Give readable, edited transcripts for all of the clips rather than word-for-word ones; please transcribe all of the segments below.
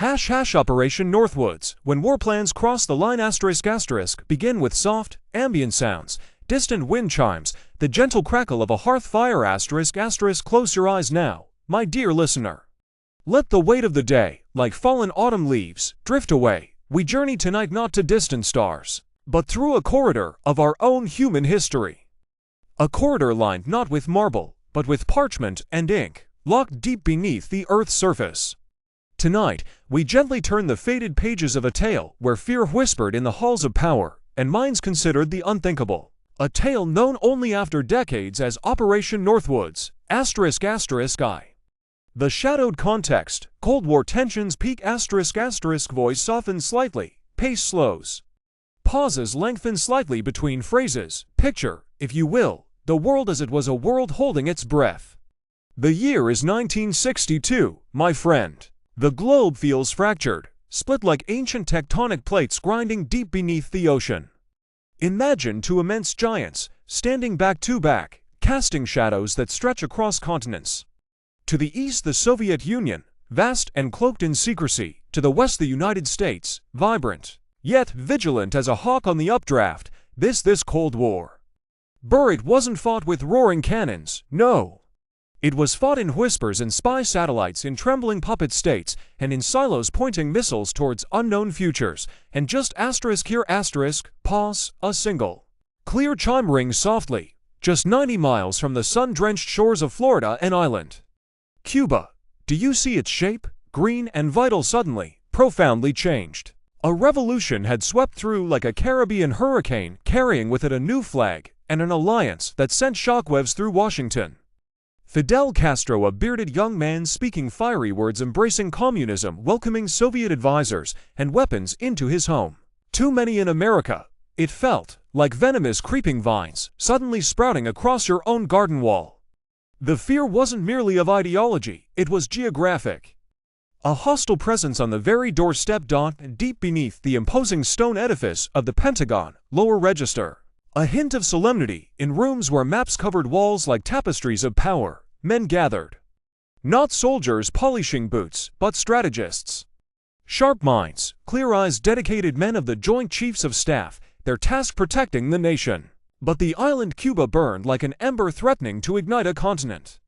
Operation Northwoods. When war plans cross the line ***, begin with soft, ambient sounds, distant wind chimes, the gentle crackle of a hearth fire ***. Close your eyes now, my dear listener. Let the weight of the day, like fallen autumn leaves, drift away. We journey tonight not to distant stars, but through a corridor of our own human history. A corridor lined not with marble, but with parchment and ink, locked deep beneath the Earth's surface. Tonight, we gently turn the faded pages of a tale where fear whispered in the halls of power, and minds considered the unthinkable. A tale known only after decades as Operation Northwoods, ***I. The shadowed context, Cold War tensions peak ***, voice softens slightly, pace slows. Pauses lengthen slightly between phrases, picture, if you will, the world as it was a world holding its breath. The year is 1962, my friend. The globe feels fractured, split like ancient tectonic plates grinding deep beneath the ocean. Imagine two immense giants, standing back to back, casting shadows that stretch across continents. To the east the Soviet Union, vast and cloaked in secrecy, to the west the United States, vibrant, yet vigilant as a hawk on the updraft, this Cold War. It wasn't fought with roaring cannons, no. It was fought in whispers and spy satellites in trembling puppet states, and in silos pointing missiles towards unknown futures, and just here pause, a single clear chime rings softly, just 90 miles from the sun-drenched shores of Florida and Island. Cuba. Do you see its shape, green and vital suddenly, profoundly changed? A revolution had swept through like a Caribbean hurricane, carrying with it a new flag and an alliance that sent shockwaves through Washington. Fidel Castro, a bearded young man speaking fiery words embracing communism, welcoming Soviet advisors and weapons into his home. Too many in America. It felt like venomous creeping vines suddenly sprouting across your own garden wall. The fear wasn't merely of ideology, it was geographic. A hostile presence on the very doorstep deep beneath the imposing stone edifice of the Pentagon, lower register. A hint of solemnity in rooms where maps covered walls like tapestries of power. Men gathered. Not soldiers polishing boots, but strategists. Sharp minds, clear eyes, dedicated men of the Joint Chiefs of Staff, their task protecting the nation. But the island Cuba burned like an ember threatening to ignite a continent.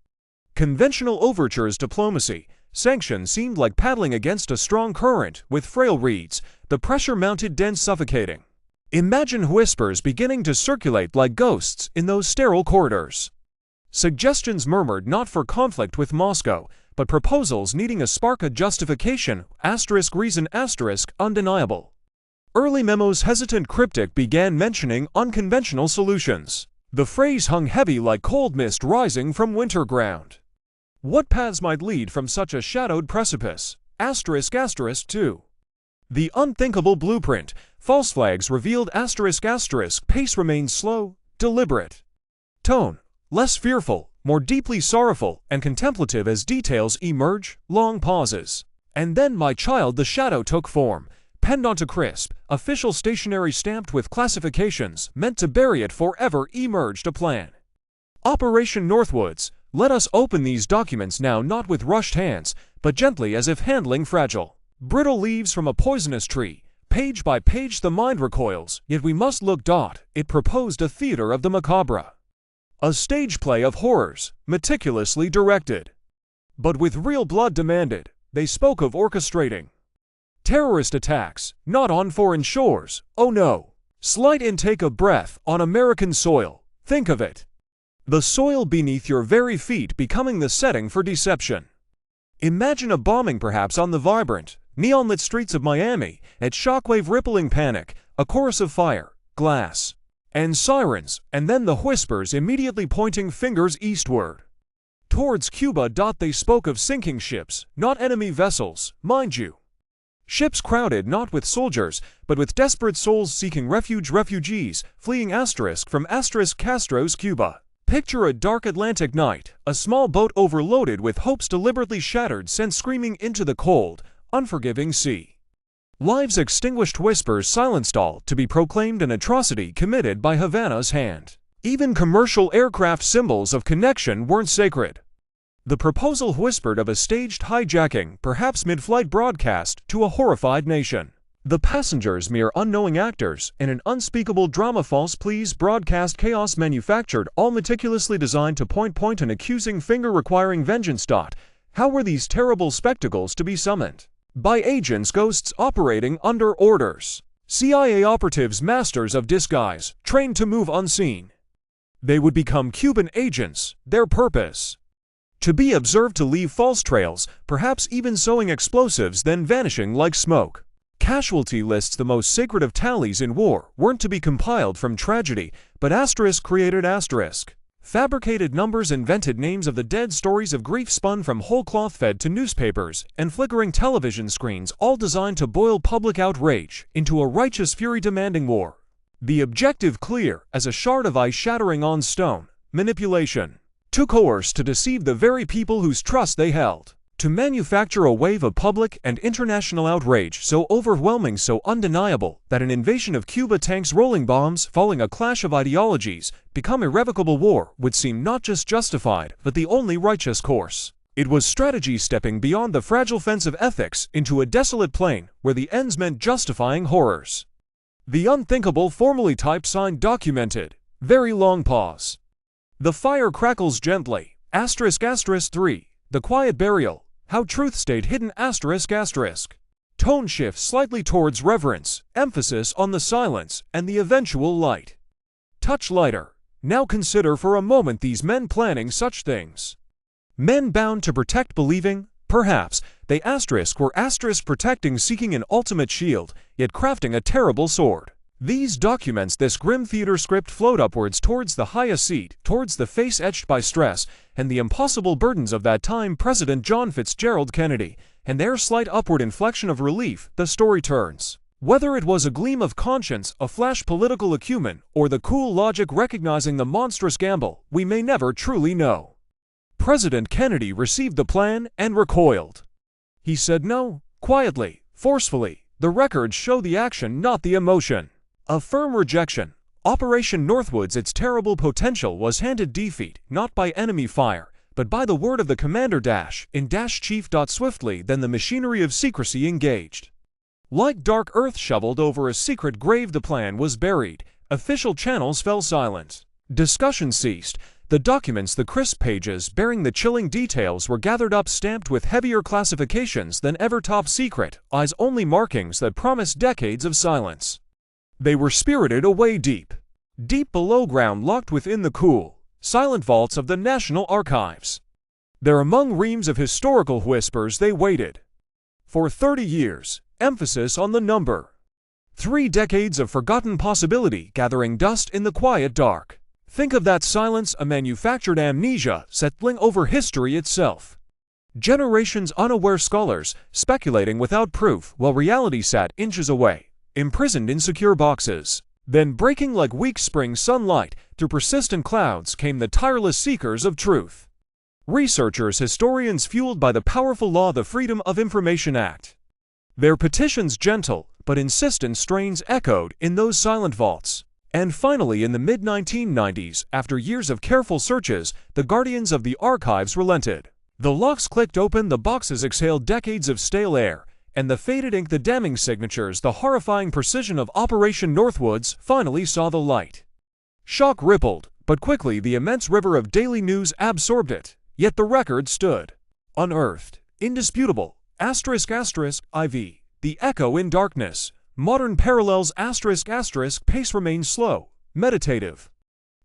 Conventional overtures, diplomacy, sanctions seemed like paddling against a strong current with frail reeds, the pressure mounted dense, suffocating. Imagine whispers beginning to circulate like ghosts in those sterile corridors. Suggestions murmured not for conflict with Moscow, but proposals needing a spark of justification, reason, undeniable. Early memos, hesitant, cryptic, began mentioning unconventional solutions. The phrase hung heavy like cold mist rising from winter ground. What paths might lead from such a shadowed precipice? **2. The unthinkable blueprint. False flags revealed **. Pace remained slow, deliberate. Tone, less fearful, more deeply sorrowful and contemplative as details emerge, long pauses. And then, my child, the shadow took form, penned onto crisp, official stationery stamped with classifications, meant to bury it forever. Emerged a plan. Operation Northwoods. Let us open these documents now, not with rushed hands, but gently as if handling fragile, brittle leaves from a poisonous tree. Page by page the mind recoils, yet we must look. It proposed a theater of the macabre. A stage play of horrors, meticulously directed. But with real blood demanded, they spoke of orchestrating terrorist attacks, not on foreign shores, oh no. Slight intake of breath on American soil, think of it. The soil beneath your very feet becoming the setting for deception. Imagine a bombing perhaps on the vibrant, neon-lit streets of Miami, at shockwave rippling panic, a chorus of fire, glass, and sirens, and then the whispers immediately pointing fingers eastward. Towards Cuba. They spoke of sinking ships, not enemy vessels, mind you. Ships crowded not with soldiers, but with desperate souls seeking refuge, refugees, fleeing from Castro's Cuba. Picture a dark Atlantic night, a small boat overloaded with hopes deliberately shattered sent screaming into the cold, unforgiving sea. Lives extinguished, whispers silenced, all to be proclaimed an atrocity committed by Havana's hand. Even commercial aircraft symbols of connection weren't sacred. The proposal whispered of a staged hijacking, perhaps mid-flight broadcast, to a horrified nation. The passengers mere unknowing actors in an unspeakable drama, false pleas, broadcast chaos manufactured, all meticulously designed to point an accusing finger requiring vengeance. How were these terrible spectacles to be summoned? By agents, ghosts operating under orders. CIA operatives, masters of disguise, trained to move unseen. They would become Cuban agents, their purpose to be observed, to leave false trails, perhaps even sowing explosives, then vanishing like smoke. Casualty lists, the most sacred of tallies in war, weren't to be compiled from tragedy, but asterisk created asterisk. Fabricated numbers, invented names of the dead, stories of grief spun from whole cloth, fed to newspapers and flickering television screens, all designed to boil public outrage into a righteous fury demanding war. The objective clear as a shard of ice shattering on stone: manipulation. To coerce, to deceive the very people whose trust they held. To manufacture a wave of public and international outrage so overwhelming, so undeniable, that an invasion of Cuba, tanks rolling bombs, falling, a clash of ideologies, become irrevocable war, would seem not just justified, but the only righteous course. It was strategy stepping beyond the fragile fence of ethics into a desolate plain where the ends meant justifying horrors. The unthinkable, formally typed, signed, documented. Very long pause. The fire crackles gently. Asterisk asterisk 3. The quiet burial. How truth stayed hidden. Asterisk asterisk. Tone shifts slightly towards reverence, emphasis on the silence and the eventual light. Touch lighter. Now consider for a moment these men planning such things. Men bound to protect, believing, perhaps, they were protecting, seeking an ultimate shield, yet crafting a terrible sword. These documents, this grim theater script, float upwards towards the highest seat, towards the face etched by stress and the impossible burdens of that time, President John Fitzgerald Kennedy, and their slight upward inflection of relief, the story turns. Whether it was a gleam of conscience, a flash political acumen, or the cool logic recognizing the monstrous gamble, we may never truly know. President Kennedy received the plan and recoiled. He said no, quietly, forcefully. The records show the action, not the emotion. A firm rejection. Operation Northwoods, its terrible potential, was handed defeat, not by enemy fire, but by the word of the commander in chief. Swiftly then the machinery of secrecy engaged. Like dark earth shoveled over a secret grave, the plan was buried. Official channels fell silent. Discussion ceased. The documents, the crisp pages bearing the chilling details, were gathered up, stamped with heavier classifications than ever, top secret, eyes-only markings that promised decades of silence. They were spirited away deep below ground, locked within the cool, silent vaults of the National Archives. There, among reams of historical whispers, they waited. For 30 years, emphasis on the number. 3 decades of forgotten possibility gathering dust in the quiet dark. Think of that silence, a manufactured amnesia settling over history itself. Generations unaware, scholars speculating without proof, while reality sat inches away, imprisoned in secure boxes. Then, breaking like weak spring sunlight through persistent clouds, came the tireless seekers of truth. Researchers, historians, fueled by the powerful law, the Freedom of Information Act. Their petitions, gentle but insistent strains, echoed in those silent vaults. And finally, in the mid-1990s, after years of careful searches, the guardians of the archives relented. The locks clicked open, the boxes exhaled decades of stale air, and the faded ink, the damning signatures, the horrifying precision of Operation Northwoods, finally saw the light. Shock rippled, but quickly the immense river of daily news absorbed it. Yet the record stood. Unearthed. Indisputable. Asterisk asterisk IV. The echo in darkness. Modern parallels. Asterisk asterisk. Pace remains slow. Meditative.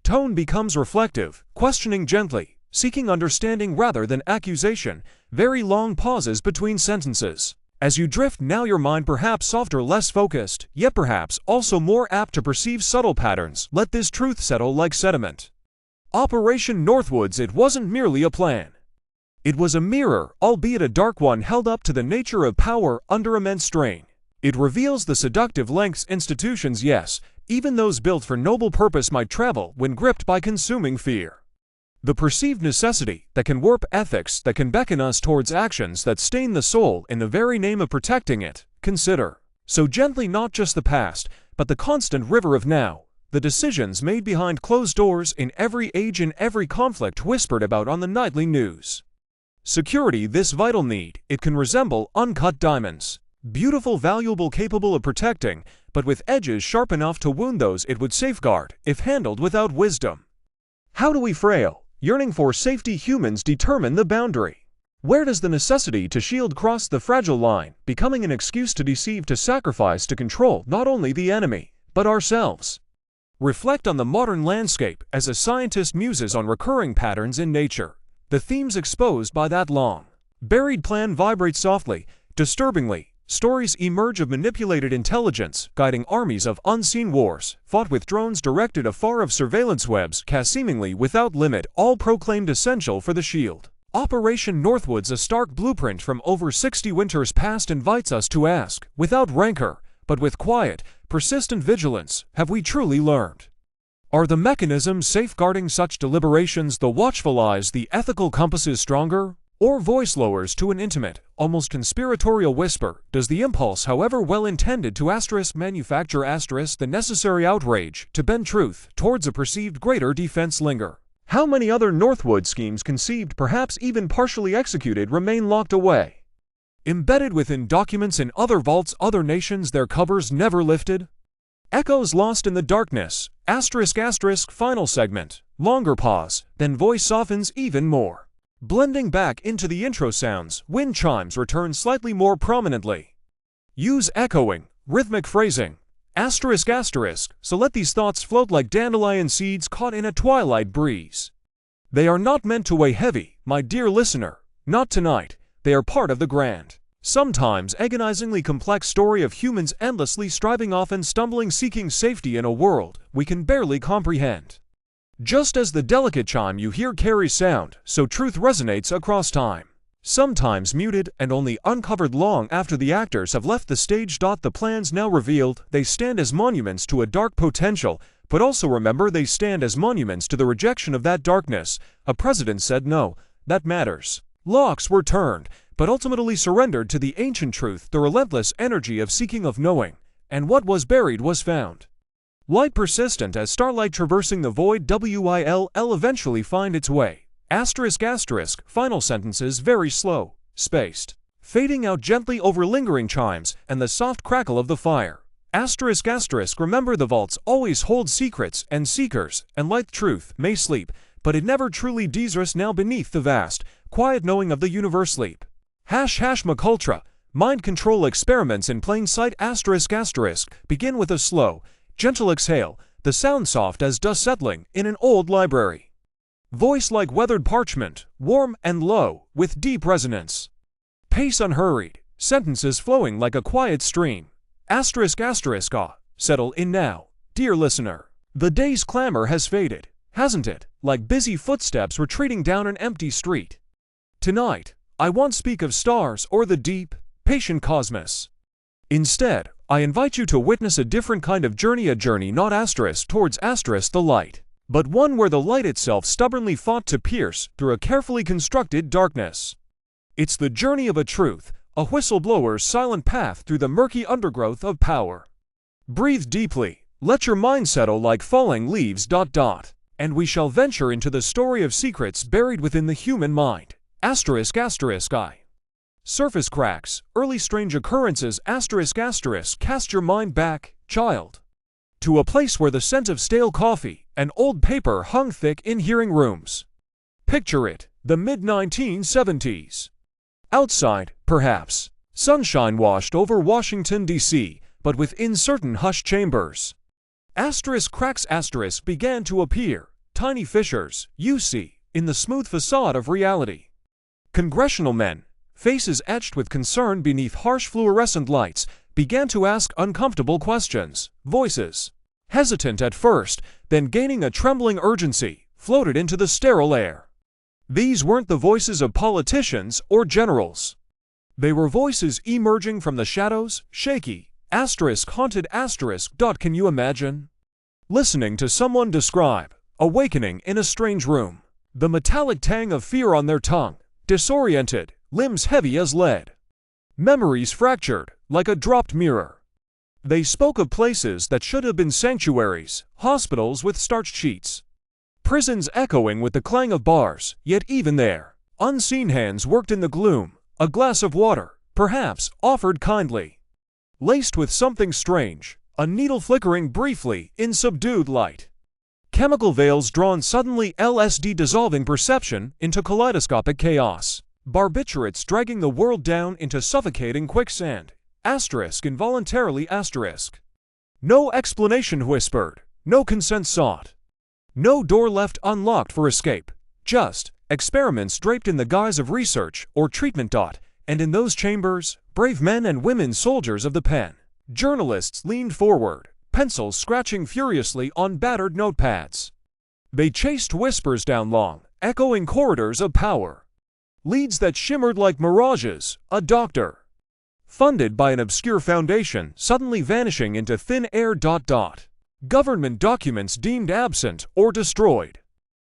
Tone becomes reflective, questioning gently, seeking understanding rather than accusation. Very long pauses between sentences. As you drift now, your mind perhaps softer, less focused, yet perhaps also more apt to perceive subtle patterns. Let this truth settle like sediment. Operation Northwoods, it wasn't merely a plan. It was a mirror, albeit a dark one, held up to the nature of power under immense strain. It reveals the seductive lengths institutions, yes, even those built for noble purpose, might travel when gripped by consuming fear. The perceived necessity that can warp ethics, that can beckon us towards actions that stain the soul in the very name of protecting it. Consider, so gently, not just the past, but the constant river of now, the decisions made behind closed doors in every age, in every conflict, whispered about on the nightly news. Security, this vital need, it can resemble uncut diamonds. Beautiful, valuable, capable of protecting, but with edges sharp enough to wound those it would safeguard, if handled without wisdom. How do we frail, yearning for safety humans determine the boundary? Where does the necessity to shield cross the fragile line, becoming an excuse to deceive, to sacrifice, to control not only the enemy, but ourselves? Reflect on the modern landscape as a scientist muses on recurring patterns in nature. The themes exposed by that long buried plan vibrate softly, disturbingly. Stories emerge of manipulated intelligence, guiding armies of unseen wars, fought with drones directed afar, of surveillance webs cast seemingly without limit, all proclaimed essential for the shield. Operation Northwoods, a stark blueprint from over 60 winters past, invites us to ask, without rancor, but with quiet, persistent vigilance, have we truly learned? Are the mechanisms safeguarding such deliberations, the watchful eyes, the ethical compasses stronger? Or voice lowers to an intimate, almost conspiratorial whisper, does the impulse, however well-intended, to manufacture the necessary outrage, to bend truth towards a perceived greater defense linger? How many other Northwood schemes, conceived, perhaps even partially executed, remain locked away? Embedded within documents in other vaults, other nations, their covers never lifted? Echoes lost in the darkness, final segment, longer pause, then voice softens even more. Blending back into the intro sounds, wind chimes return slightly more prominently. Use echoing, rhythmic phrasing, so let these thoughts float like dandelion seeds caught in a twilight breeze. They are not meant to weigh heavy, my dear listener, not tonight. They are part of the grand, sometimes agonizingly complex story of humans endlessly striving, often stumbling, seeking safety in a world we can barely comprehend. Just as the delicate chime you hear carries sound, so truth resonates across time. Sometimes muted and only uncovered long after the actors have left the stage. The plans now revealed, they stand as monuments to a dark potential, but also remember they stand as monuments to the rejection of that darkness. A president said no, that matters. Locks were turned, but ultimately surrendered to the ancient truth, the relentless energy of seeking, of knowing, and what was buried was found. Light persistent as starlight traversing the void, will eventually find its way. Final sentences very slow, spaced, fading out gently over lingering chimes and the soft crackle of the fire. Remember the vaults always hold secrets and seekers, and light truth may sleep, but it never truly desrests now beneath the vast, quiet knowing of the universe sleep. Macultra, mind control experiments in plain sight. Begin with a slow, gentle exhale, the sound soft as dust settling in an old library. Voice like weathered parchment, warm and low, with deep resonance. Pace unhurried, sentences flowing like a quiet stream. Settle in now, dear listener. The day's clamor has faded, hasn't it, like busy footsteps retreating down an empty street. Tonight, I won't speak of stars or the deep, patient cosmos. Instead, I invite you to witness a different kind of journey, a journey not towards the light, but one where the light itself stubbornly fought to pierce through a carefully constructed darkness. It's the journey of a truth, a whistleblower's silent path through the murky undergrowth of power. Breathe deeply, let your mind settle like falling leaves. And we shall venture into the story of secrets buried within the human mind. Surface cracks, early strange occurrences. Cast your mind back, child, to a place where the scent of stale coffee and old paper hung thick in hearing rooms. Picture it, the mid-1970s. Outside, perhaps, sunshine washed over Washington, D.C., but within certain hushed chambers. Cracks began to appear, tiny fissures, you see, in the smooth facade of reality. Congressional men, faces etched with concern beneath harsh fluorescent lights, began to ask uncomfortable questions. Voices, hesitant at first, then gaining a trembling urgency, floated into the sterile air. These weren't the voices of politicians or generals. They were voices emerging from the shadows, shaky, haunted. Can you imagine? Listening to someone describe awakening in a strange room, the metallic tang of fear on their tongue, disoriented, limbs heavy as lead, memories fractured like a dropped mirror. They spoke of places that should have been sanctuaries, hospitals with starched sheets, prisons echoing with the clang of bars, yet even there, Unseen hands worked in the gloom, a glass of water, perhaps, offered kindly. Laced with something strange, a needle flickering briefly in subdued light. Chemical veils drawn suddenly, LSD dissolving perception into kaleidoscopic chaos. Barbiturates dragging the world down into suffocating quicksand. Asterisk involuntarily asterisk. No explanation whispered, no consent sought. No door left unlocked for escape. Just experiments draped in the guise of research or treatment. And in those chambers, brave men and women soldiers of the pen. Journalists leaned forward, pencils scratching furiously on battered notepads. They chased whispers down long, echoing corridors of power. Leads that shimmered like mirages, a doctor. Funded by an obscure foundation, suddenly vanishing into thin air. Government documents deemed absent or destroyed.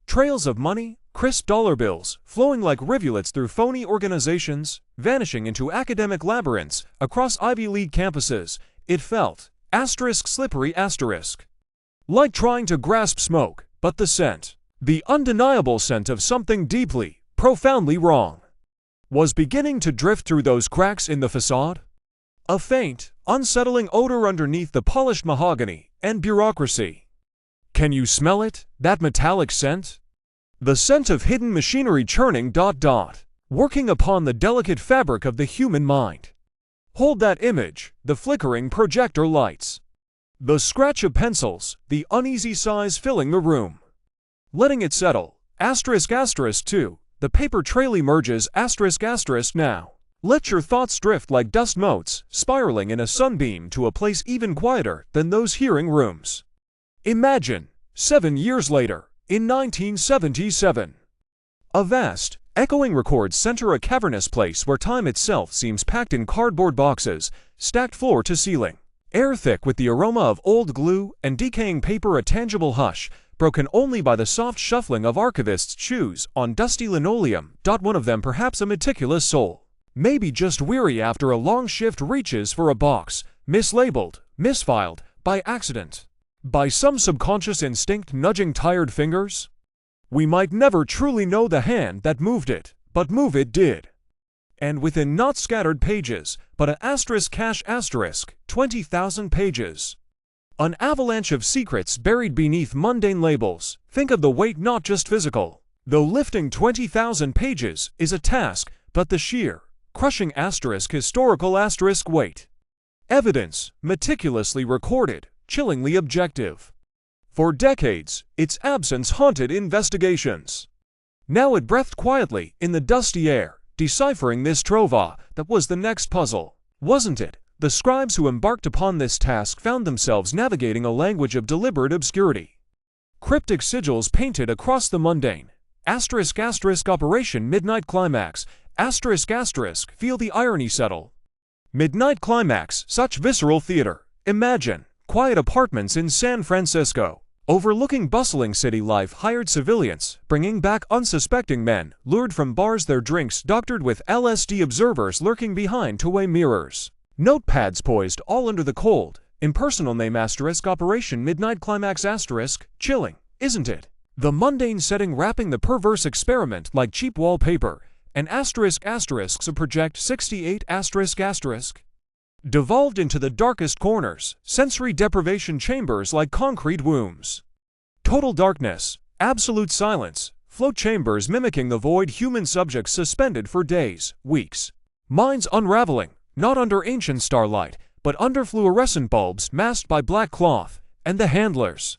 Trails of money, crisp dollar bills, flowing like rivulets through phony organizations, vanishing into academic labyrinths across Ivy League campuses. It felt, slippery asterisk. Like trying to grasp smoke, but the scent, the undeniable scent of something deeply, profoundly wrong, was beginning to drift through those cracks in the facade. A faint, unsettling odor underneath the polished mahogany and bureaucracy. Can you smell it, that metallic scent? The scent of hidden machinery churning. Working upon the delicate fabric of the human mind. Hold that image, the flickering projector lights. The scratch of pencils, the uneasy sighs filling the room. Letting it settle, too, the paper trail emerges, now. Let your thoughts drift like dust motes, spiraling in a sunbeam to a place even quieter than those hearing rooms. Imagine, 7 years later, in 1977. A vast, echoing records center a cavernous place where time itself seems packed in cardboard boxes, stacked floor to ceiling. Air thick with the aroma of old glue and decaying paper, a tangible hush, broken only by the soft shuffling of archivists' shoes on dusty linoleum. One of them, perhaps a meticulous soul, maybe just weary after a long shift, reaches for a box, mislabeled, misfiled, by accident. By some subconscious instinct nudging tired fingers? We might never truly know the hand that moved it, but move it did. And within not scattered pages, but an cash 20,000 pages. An avalanche of secrets buried beneath mundane labels. Think of the weight, not just physical. Though lifting 20,000 pages is a task, but the sheer, crushing historical weight. Evidence, meticulously recorded, chillingly objective. For decades, its absence haunted investigations. Now it breathed quietly in the dusty air, deciphering this trove that was the next puzzle. Wasn't it? The scribes who embarked upon this task found themselves navigating a language of deliberate obscurity. Cryptic sigils painted across the mundane. Operation Midnight Climax. Feel the irony settle. Midnight Climax, such visceral theater. Imagine, quiet apartments in San Francisco, overlooking bustling city life, hired civilians, bringing back unsuspecting men, lured from bars, their drinks doctored with LSD, observers lurking behind two-way mirrors. Notepads poised all under the cold, impersonal name Operation Midnight Climax chilling, isn't it? The mundane setting wrapping the perverse experiment like cheap wallpaper, and to project 68 devolved into the darkest corners, sensory deprivation chambers like concrete wombs. Total darkness, absolute silence, float chambers mimicking the void, human subjects suspended for days, weeks. Minds unraveling, not under ancient starlight, but under fluorescent bulbs masked by black cloth, and the handlers.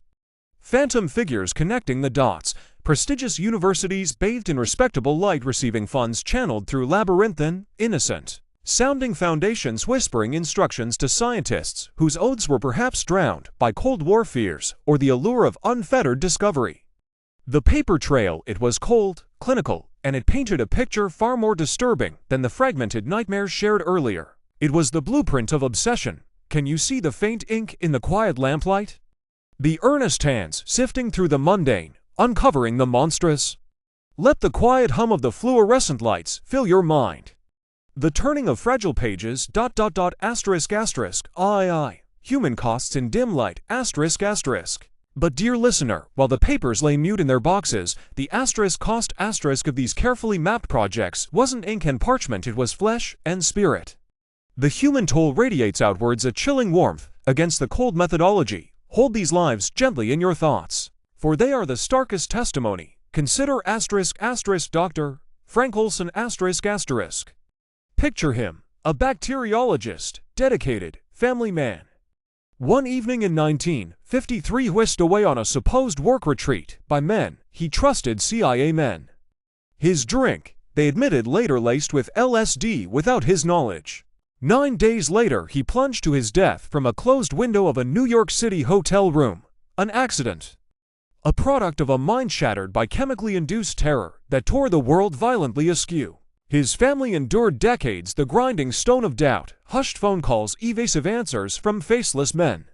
Phantom figures connecting the dots, prestigious universities bathed in respectable light receiving funds channeled through labyrinthine, innocent sounding foundations whispering instructions to scientists whose oaths were perhaps drowned by Cold War fears or the allure of unfettered discovery. The paper trail, it was cold, clinical, and it painted a picture far more disturbing than the fragmented nightmares shared earlier. It was the blueprint of obsession. Can you see the faint ink in the quiet lamplight? The earnest hands sifting through the mundane, uncovering the monstrous? Let the quiet hum of the fluorescent lights fill your mind. The turning of fragile pages, Human costs in dim light, But dear listener, while the papers lay mute in their boxes, the asterisk cost asterisk of these carefully mapped projects wasn't ink and parchment, it was flesh and spirit. The human toll radiates outwards a chilling warmth against the cold methodology. Hold these lives gently in your thoughts, for they are the starkest testimony. Consider asterisk asterisk Dr. Frank Olson asterisk asterisk. Picture him, a bacteriologist, dedicated, family man. One evening in 1953, whisked away on a supposed work retreat by men he trusted, CIA men. His drink, they admitted, later laced with LSD without his knowledge. 9 days later, he plunged to his death from a closed window of a New York City hotel room. An accident. A product of a mind shattered by chemically induced terror that tore the world violently askew. His family endured decades the grinding stone of doubt, hushed phone calls, evasive answers from faceless men.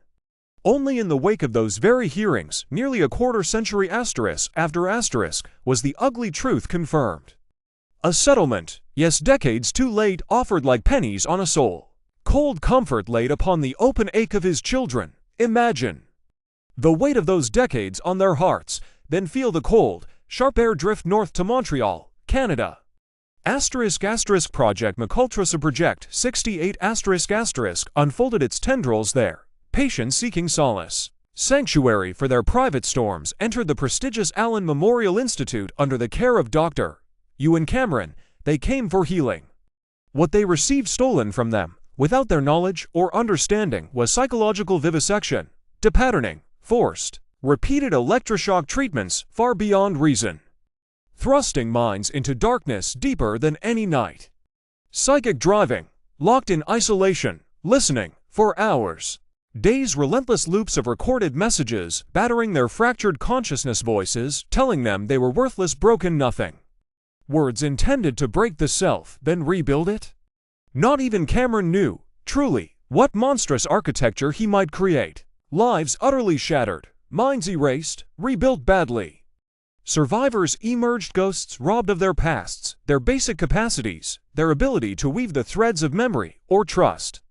Only in the wake of those very hearings, nearly a quarter-century asterisk after asterisk, was the ugly truth confirmed. A settlement, yes, decades too late, offered like pennies on a soul. Cold comfort laid upon the open ache of his children. Imagine the weight of those decades on their hearts, then feel the cold, sharp air drift north to Montreal, Canada. Asterisk asterisk Project Mcultra Project 68 asterisk asterisk unfolded its tendrils there. Patients seeking solace, sanctuary for their private storms, entered the prestigious Allen Memorial Institute under the care of Dr. Ewan Cameron. They came for healing. What they received stolen from them, without their knowledge or understanding, was psychological vivisection, depatterning, forced, repeated electroshock treatments far beyond reason, thrusting minds into darkness deeper than any night. Psychic driving, locked in isolation, listening, for hours. Days, relentless loops of recorded messages, battering their fractured consciousness voices, telling them they were worthless, broken, nothing. Words intended to break the self, then rebuild it? Not even Cameron knew, truly, what monstrous architecture he might create. Lives utterly shattered, minds erased, rebuilt badly. Survivors emerged ghosts, robbed of their pasts, their basic capacities, their ability to weave the threads of memory or trust.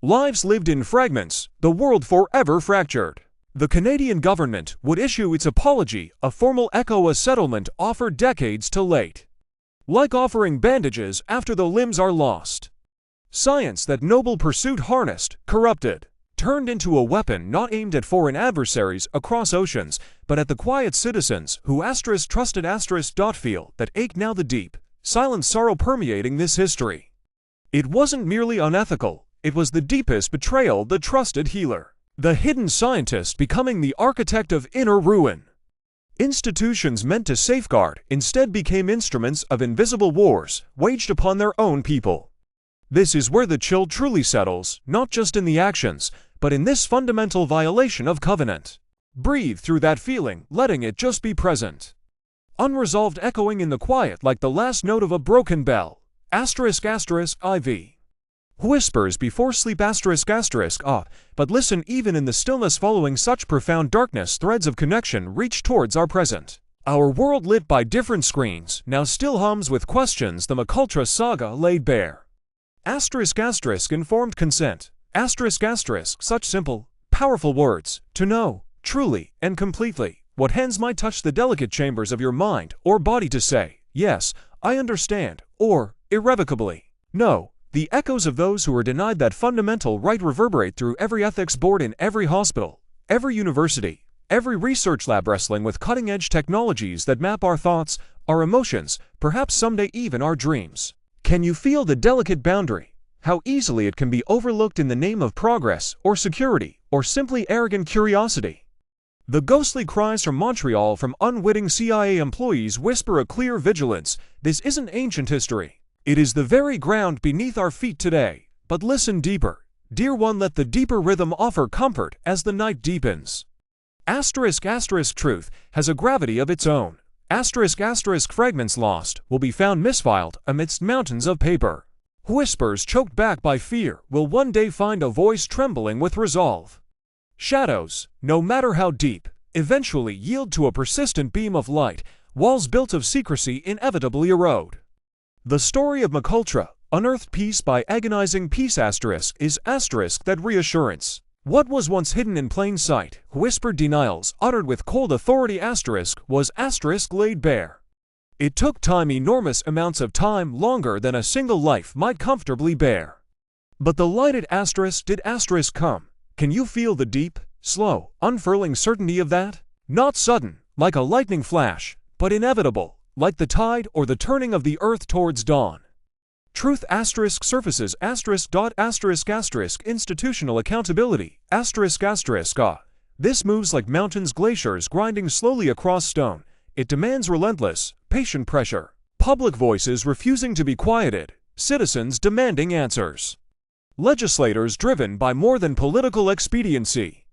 Lives lived in fragments, the world forever fractured. The Canadian government would issue its apology, a formal echo, a settlement offered decades too late. Like offering bandages after the limbs are lost. Science, that noble pursuit, harnessed, corrupted, turned into a weapon not aimed at foreign adversaries across oceans, but at the quiet citizens who asterisk trusted asterisk feel that ache now, the deep, silent sorrow permeating this history. It wasn't merely unethical, it was the deepest betrayal, the trusted healer, the hidden scientist becoming the architect of inner ruin. Institutions meant to safeguard instead became instruments of invisible wars waged upon their own people. This is where the chill truly settles, not just in the actions, but in this fundamental violation of covenant. Breathe through that feeling, letting it just be present. Unresolved, echoing in the quiet like the last note of a broken bell. Asterisk asterisk IV. Whispers before sleep asterisk asterisk ah, but listen, even in the stillness following such profound darkness, threads of connection reach towards our present. Our world, lit by different screens, now still hums with questions the Mcultra saga laid bare. Asterisk asterisk informed consent. Asterisk asterisk, such simple, powerful words, to know, truly and completely, what hands might touch the delicate chambers of your mind or body to say, yes, I understand, or, irrevocably, no. The echoes of those who were denied that fundamental right reverberate through every ethics board in every hospital, every university, every research lab, wrestling with cutting-edge technologies that map our thoughts, our emotions, perhaps someday even our dreams. Can you feel the delicate boundary? How easily it can be overlooked in the name of progress, or security, or simply arrogant curiosity. The ghostly cries from Montreal from unwitting CIA employees whisper a clear vigilance. This isn't ancient history. It is the very ground beneath our feet today. But listen deeper. Dear one, let the deeper rhythm offer comfort as the night deepens. Asterisk asterisk truth has a gravity of its own. Asterisk asterisk fragments lost will be found misfiled amidst mountains of paper. Whispers choked back by fear will one day find a voice trembling with resolve. Shadows, no matter how deep, eventually yield to a persistent beam of light. Walls built of secrecy inevitably erode. The story of Mcultra, unearthed piece by agonizing peace asterisk, is asterisk that reassurance. What was once hidden in plain sight, whispered denials uttered with cold authority was laid bare. It took time, enormous amounts of time, longer than a single life might comfortably bear. But the lighted did come. Can you feel the deep, slow, unfurling certainty of that? Not sudden, like a lightning flash, but inevitable, like the tide or the turning of the earth towards dawn. Truth surfaces institutional accountability This moves like mountains, glaciers grinding slowly across stone. It demands relentless, patient pressure. Public voices refusing to be quieted. Citizens demanding answers. Legislators driven by more than political expediency.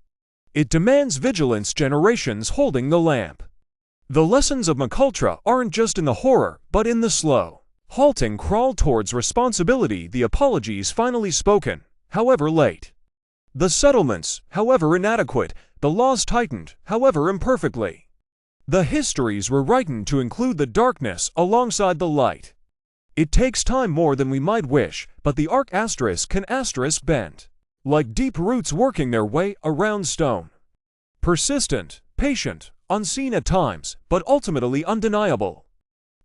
It demands vigilance, generations holding the lamp. The lessons of McUltra aren't just in the horror, but in the slow, halting crawl towards responsibility, the apologies finally spoken, however late. The settlements, however inadequate, the laws tightened, however imperfectly. The histories were rightened to include the darkness alongside the light. It takes time more than we might wish, but the arc can bend. Like deep roots working their way around stone. Persistent, patient, unseen at times, but ultimately undeniable.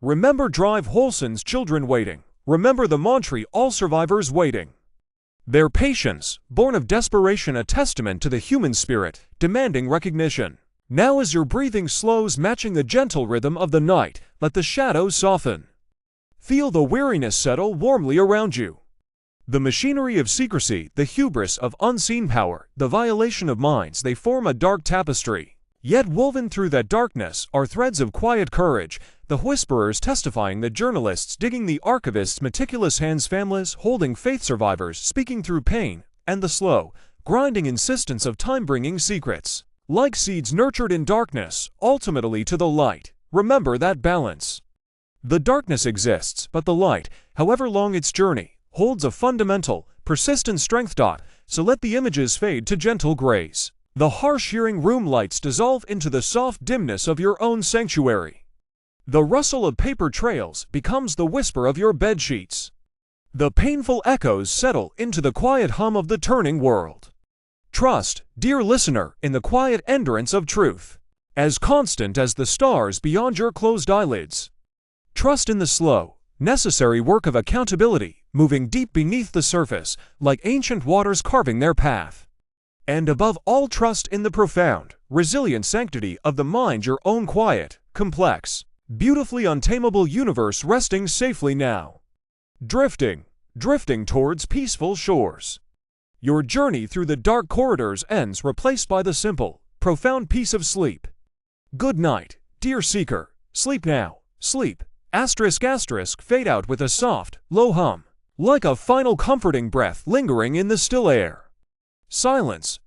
Remember Drive Holson's children waiting. Remember the Montreal survivors waiting. Their patience, born of desperation, a testament to the human spirit, demanding recognition. Now as your breathing slows, matching the gentle rhythm of the night, let the shadows soften. Feel the weariness settle warmly around you. The machinery of secrecy, the hubris of unseen power, the violation of minds, they form a dark tapestry. Yet woven through that darkness are threads of quiet courage, the whisperers testifying, the journalists digging, the archivists' meticulous hands, families holding faith, survivors speaking through pain, and the slow, grinding insistence of time bringing secrets. Like seeds nurtured in darkness, ultimately to the light. Remember that balance. The darkness exists, but the light, however long its journey, holds a fundamental, persistent strength. So let the images fade to gentle grays. The harsh hearing room lights dissolve into the soft dimness of your own sanctuary. The rustle of paper trails becomes the whisper of your bedsheets. The painful echoes settle into the quiet hum of the turning world. Trust, dear listener, in the quiet endurance of truth, as constant as the stars beyond your closed eyelids. Trust in the slow, necessary work of accountability, moving deep beneath the surface, like ancient waters carving their path. And above all, trust in the profound, resilient sanctity of the mind, your own quiet, complex, beautifully untamable universe resting safely now. Drifting towards peaceful shores. Your journey through the dark corridors ends, replaced by the simple, profound peace of sleep. Good night, dear seeker, sleep now, sleep. Fade out with a soft, low hum, like a final comforting breath lingering in the still air. Silence,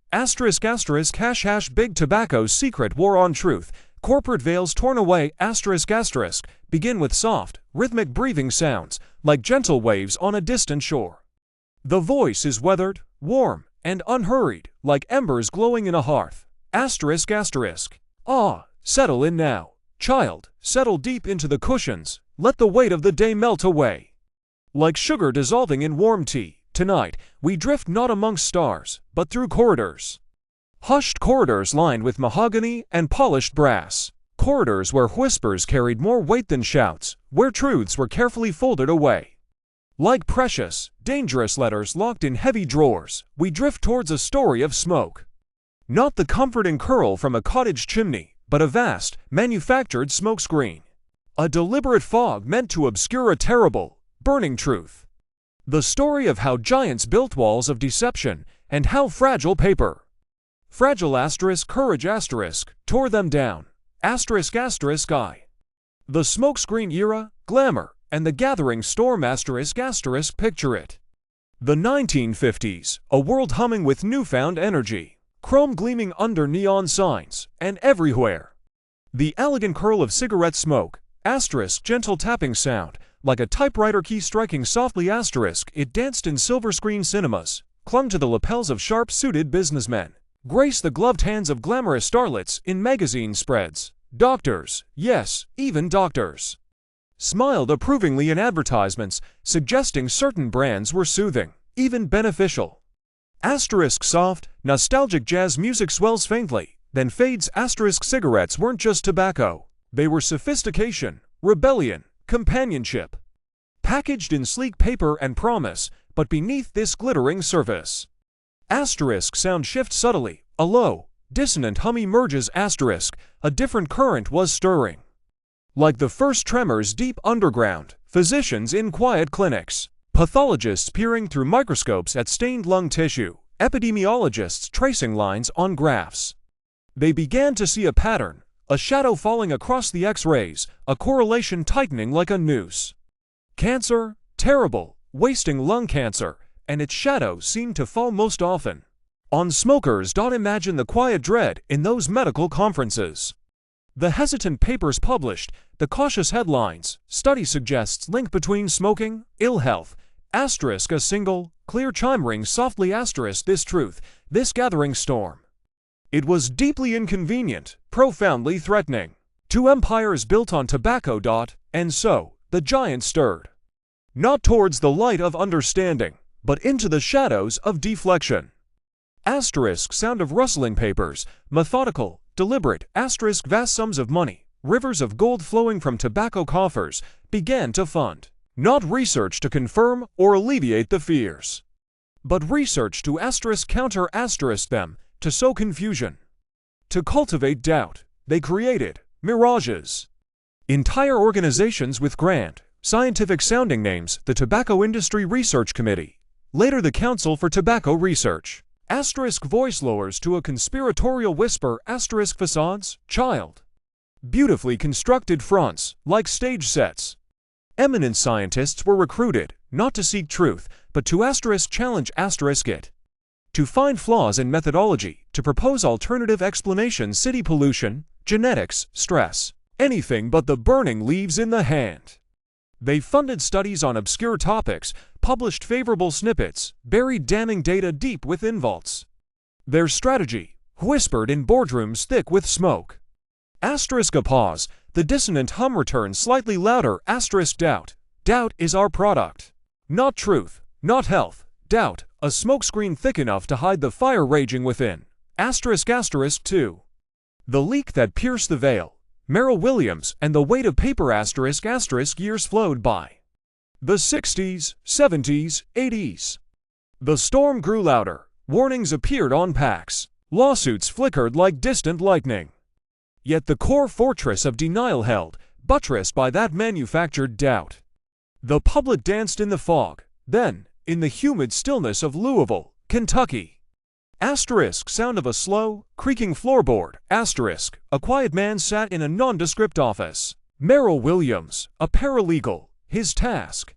big tobacco's secret war on truth, corporate veils torn away, begin with soft, rhythmic breathing sounds, like gentle waves on a distant shore. The voice is weathered, warm, and unhurried, like embers glowing in a hearth. Settle in now. Child, settle deep into the cushions, let the weight of the day melt away. Like sugar dissolving in warm tea, tonight, we drift not amongst stars, but through corridors. Hushed corridors lined with mahogany and polished brass. Corridors where whispers carried more weight than shouts, where truths were carefully folded away. Like precious, dangerous letters locked in heavy drawers, we drift towards a story of smoke. Not the comforting curl from a cottage chimney, but a vast, manufactured smokescreen. A deliberate fog meant to obscure a terrible, burning truth. The story of how giants built walls of deception, and how fragile paper. Fragile courage tore them down. The smokescreen era, glamour, and the gathering storm picture it. The 1950s, a world humming with newfound energy. Chrome gleaming under neon signs, and everywhere. The elegant curl of cigarette smoke, gentle tapping sound, like a typewriter key striking softly it danced in silver screen cinemas, clung to the lapels of sharp-suited businessmen, graced the gloved hands of glamorous starlets in magazine spreads. Doctors, yes, even doctors, smiled approvingly in advertisements, suggesting certain brands were soothing, even beneficial. Asterisk soft, nostalgic jazz music swells faintly, then fades. Asterisk cigarettes weren't just tobacco. They were sophistication, rebellion, companionship. Packaged in sleek paper and promise, but beneath this glittering surface. Asterisk sound shifts subtly, a low, dissonant hum emerges. Asterisk, a different current was stirring. Like the first tremors deep underground, physicians in quiet clinics, pathologists peering through microscopes at stained lung tissue, epidemiologists tracing lines on graphs. They began to see a pattern, a shadow falling across the X-rays, a correlation tightening like a noose. Cancer, terrible, wasting lung cancer, and its shadow seemed to fall most often on smokers. Imagine the quiet dread in those medical conferences. The hesitant papers published, the cautious headlines, study suggests link between smoking, ill health, asterisk a single, clear chime rings softly. Asterisk this truth, this gathering storm. It was deeply inconvenient, profoundly threatening, to empires built on tobacco. And so, the giant stirred. Not towards the light of understanding, but into the shadows of deflection. Asterisk sound of rustling papers, methodical, deliberate. Asterisk vast sums of money, rivers of gold flowing from tobacco coffers, began to fund. Not research to confirm or alleviate the fears, but research to asterisk counter asterisk them, to sow confusion, to cultivate doubt. They created mirages. Entire organizations with grand, scientific-sounding names: the Tobacco Industry Research Committee, later the Council for Tobacco Research. Asterisk voice lowers to a conspiratorial whisper. Asterisk facades, child. Beautifully constructed fronts, like stage sets. Eminent scientists were recruited, not to seek truth, but to asterisk challenge asterisk it. To find flaws in methodology, to propose alternative explanations: city pollution, genetics, stress, anything but the burning leaves in the hand. They funded studies on obscure topics, published favorable snippets, buried damning data deep within vaults. Their strategy, whispered in boardrooms thick with smoke. Asterisk a pause, the dissonant hum returns slightly louder. Asterisk doubt. Doubt is our product. Not truth, not health. Doubt, a smokescreen thick enough to hide the fire raging within. Asterisk 2. The leak that pierced the veil. Merrill Williams and the weight of paper. Asterisk years flowed by. The 60s, 70s, 80s. The storm grew louder. Warnings appeared on packs. Lawsuits flickered like distant lightning. Yet the core fortress of denial held, buttressed by that manufactured doubt. The public danced in the fog, then, in the humid stillness of Louisville, Kentucky. Asterisk sound of a slow, creaking floorboard. Asterisk, a quiet man sat in a nondescript office. Merrill Williams, a paralegal, his task: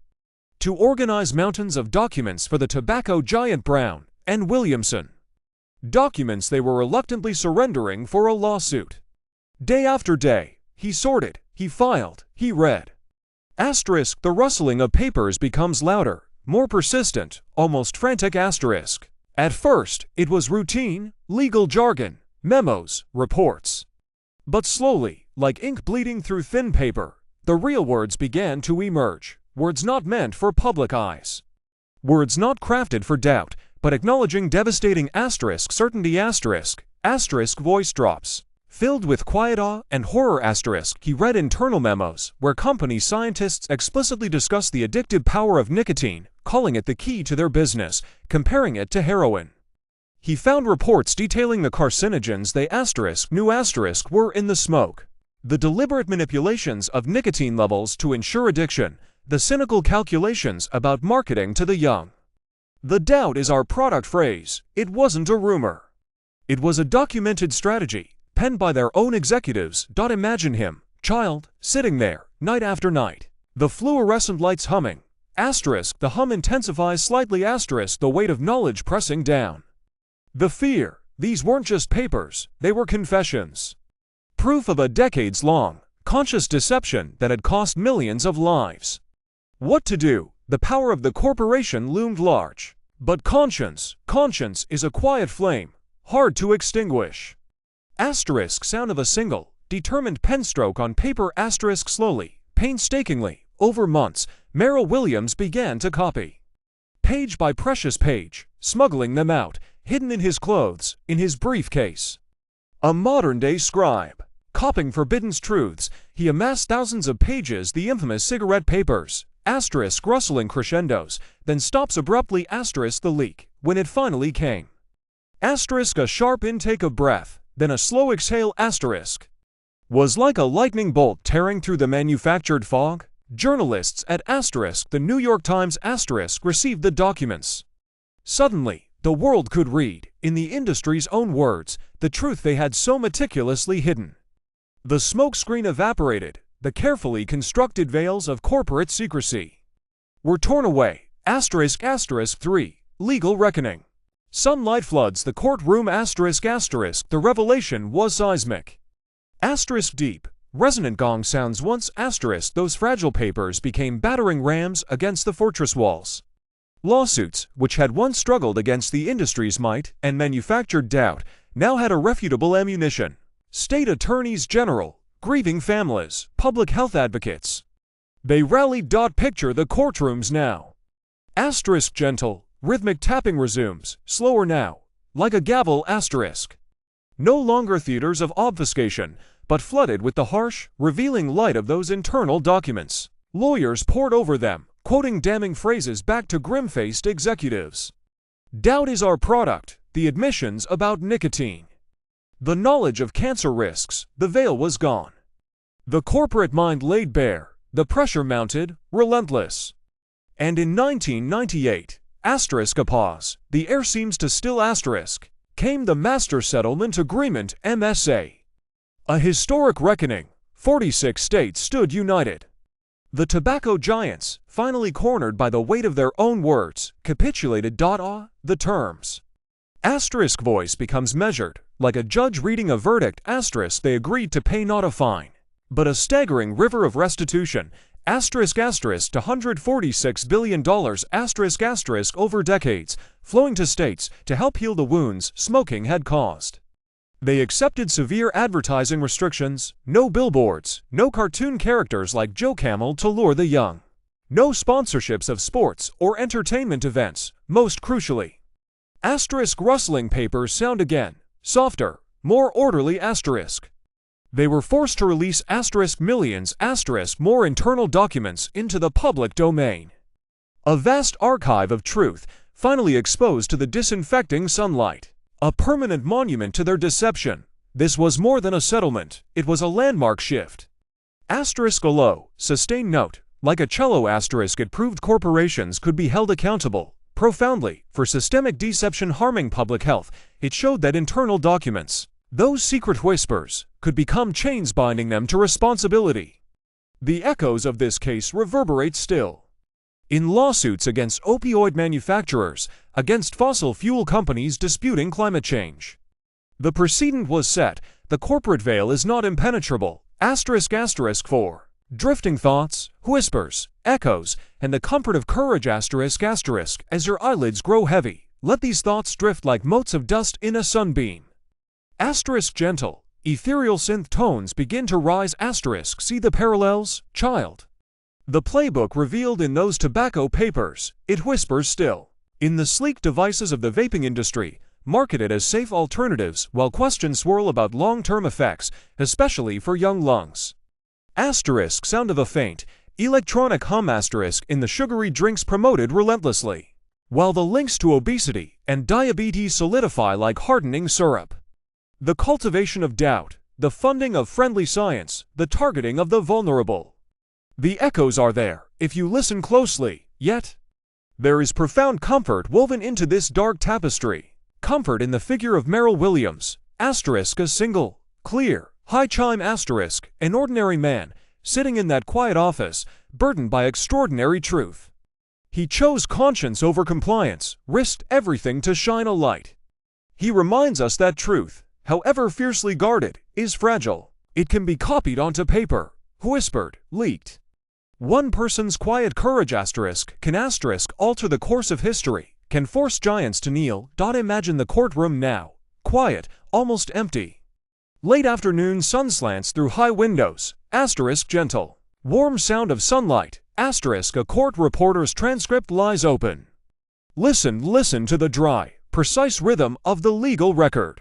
to organize mountains of documents for the tobacco giant Brown and Williamson. Documents they were reluctantly surrendering for a lawsuit. Day after day, he sorted, he filed, he read. Asterisk the rustling of papers becomes louder, more persistent, almost frantic. Asterisk. At first, it was routine, legal jargon, memos, reports. But slowly, like ink bleeding through thin paper, the real words began to emerge. Words not meant for public eyes. Words not crafted for doubt, but acknowledging devastating asterisk certainty. Asterisk voice drops. Filled with quiet awe and horror. Asterisk he read internal memos where company scientists explicitly discussed the addictive power of nicotine, calling it the key to their business, comparing it to heroin. He found reports detailing the carcinogens they knew were in the smoke. The deliberate manipulations of nicotine levels to ensure addiction, the cynical calculations about marketing to the young. The doubt is our product phrase, it wasn't a rumor. It was a documented strategy, penned by their own executives. Imagine him, child, sitting there, night after night. The fluorescent lights humming. Asterisk the hum intensifies slightly. Asterisk the weight of knowledge pressing down. The fear, these weren't just papers, they were confessions. Proof of a decades-long, conscious deception that had cost millions of lives. What to do? The power of the corporation loomed large. But conscience is a quiet flame, hard to extinguish. Asterisk sound of a single, determined pen stroke on paper. Asterisk slowly, painstakingly, over months, Merrill Williams began to copy page by precious page, smuggling them out, hidden in his clothes, in his briefcase. A modern-day scribe. Copying forbidden truths, he amassed thousands of pages, the infamous cigarette papers, asterisk rustling crescendos, then stops abruptly, asterisk the leak, when it finally came. Asterisk a sharp intake of breath, then a slow exhale, asterisk. Was like a lightning bolt tearing through the manufactured fog. Journalists at asterisk the New York Times asterisk received the documents. Suddenly, the world could read, in the industry's own words, the truth they had so meticulously hidden. The smokescreen evaporated, the carefully constructed veils of corporate secrecy were torn away, asterisk 3, legal reckoning. Sunlight floods the courtroom, asterisk the revelation was seismic. Asterisk deep, resonant gong sounds once, asterisk those fragile papers became battering rams against the fortress walls. Lawsuits, which had once struggled against the industry's might and manufactured doubt, now had irrefutable ammunition. State attorneys general, grieving families, public health advocates. They rallied. Picture the courtrooms now. Asterisk gentle, rhythmic tapping resumes, slower now, like a gavel, asterisk. No longer theaters of obfuscation, but flooded with the harsh, revealing light of those internal documents. Lawyers pored over them, quoting damning phrases back to grim-faced executives. Doubt is our product, the admissions about nicotine. The knowledge of cancer risks, the veil was gone. The corporate mind laid bare, the pressure mounted, relentless. And in 1998, asterisk a pause, the air seems to still, asterisk, came the Master Settlement Agreement, MSA. A historic reckoning, 46 states stood united. The tobacco giants, finally cornered by the weight of their own words, capitulated. The terms. Asterisk voice becomes measured, like a judge reading a verdict, asterisk they agreed to pay not a fine, but a staggering river of restitution, asterisk to $146 billion, asterisk over decades, flowing to states to help heal the wounds smoking had caused. They accepted severe advertising restrictions, no billboards, no cartoon characters like Joe Camel to lure the young, no sponsorships of sports or entertainment events, most crucially. Asterisk rustling papers sound again, softer, more orderly, asterisk. They were forced to release asterisk millions, asterisk more internal documents into the public domain. A vast archive of truth, finally exposed to the disinfecting sunlight. A permanent monument to their deception. This was more than a settlement, it was a landmark shift. Asterisk a low, sustained note, like a cello, asterisk it proved corporations could be held accountable, profoundly, for systemic deception harming public health. It showed that internal documents, those secret whispers, could become chains binding them to responsibility. The echoes of this case reverberate still. In lawsuits against opioid manufacturers, against fossil fuel companies disputing climate change. The precedent was set, the corporate veil is not impenetrable, asterisk for drifting thoughts, whispers, echoes, and the comfort of courage, asterisk as your eyelids grow heavy, let these thoughts drift like motes of dust in a sunbeam. Asterisk gentle, ethereal synth tones begin to rise, asterisk see the parallels, child. The playbook revealed in those tobacco papers, it whispers still. In the sleek devices of the vaping industry, marketed as safe alternatives while questions swirl about long-term effects, especially for young lungs. Asterisk sound of a faint, electronic hum, asterisk in the sugary drinks promoted relentlessly, while the links to obesity and diabetes solidify like hardening syrup. The cultivation of doubt, the funding of friendly science, the targeting of the vulnerable. The echoes are there, if you listen closely, yet there is profound comfort woven into this dark tapestry. Comfort in the figure of Merrill Williams, asterisk a single, clear, high chime, asterisk, an ordinary man, sitting in that quiet office, burdened by extraordinary truth. He chose conscience over compliance, risked everything to shine a light. He reminds us that truth, however fiercely guarded, is fragile. It can be copied onto paper, whispered, leaked. One person's quiet courage, asterisk, can asterisk alter the course of history, can force giants to kneel. Imagine the courtroom now, quiet, almost empty. Late afternoon sun slants through high windows, asterisk gentle. Warm sound of sunlight, asterisk a court reporter's transcript lies open. Listen to the dry, precise rhythm of the legal record.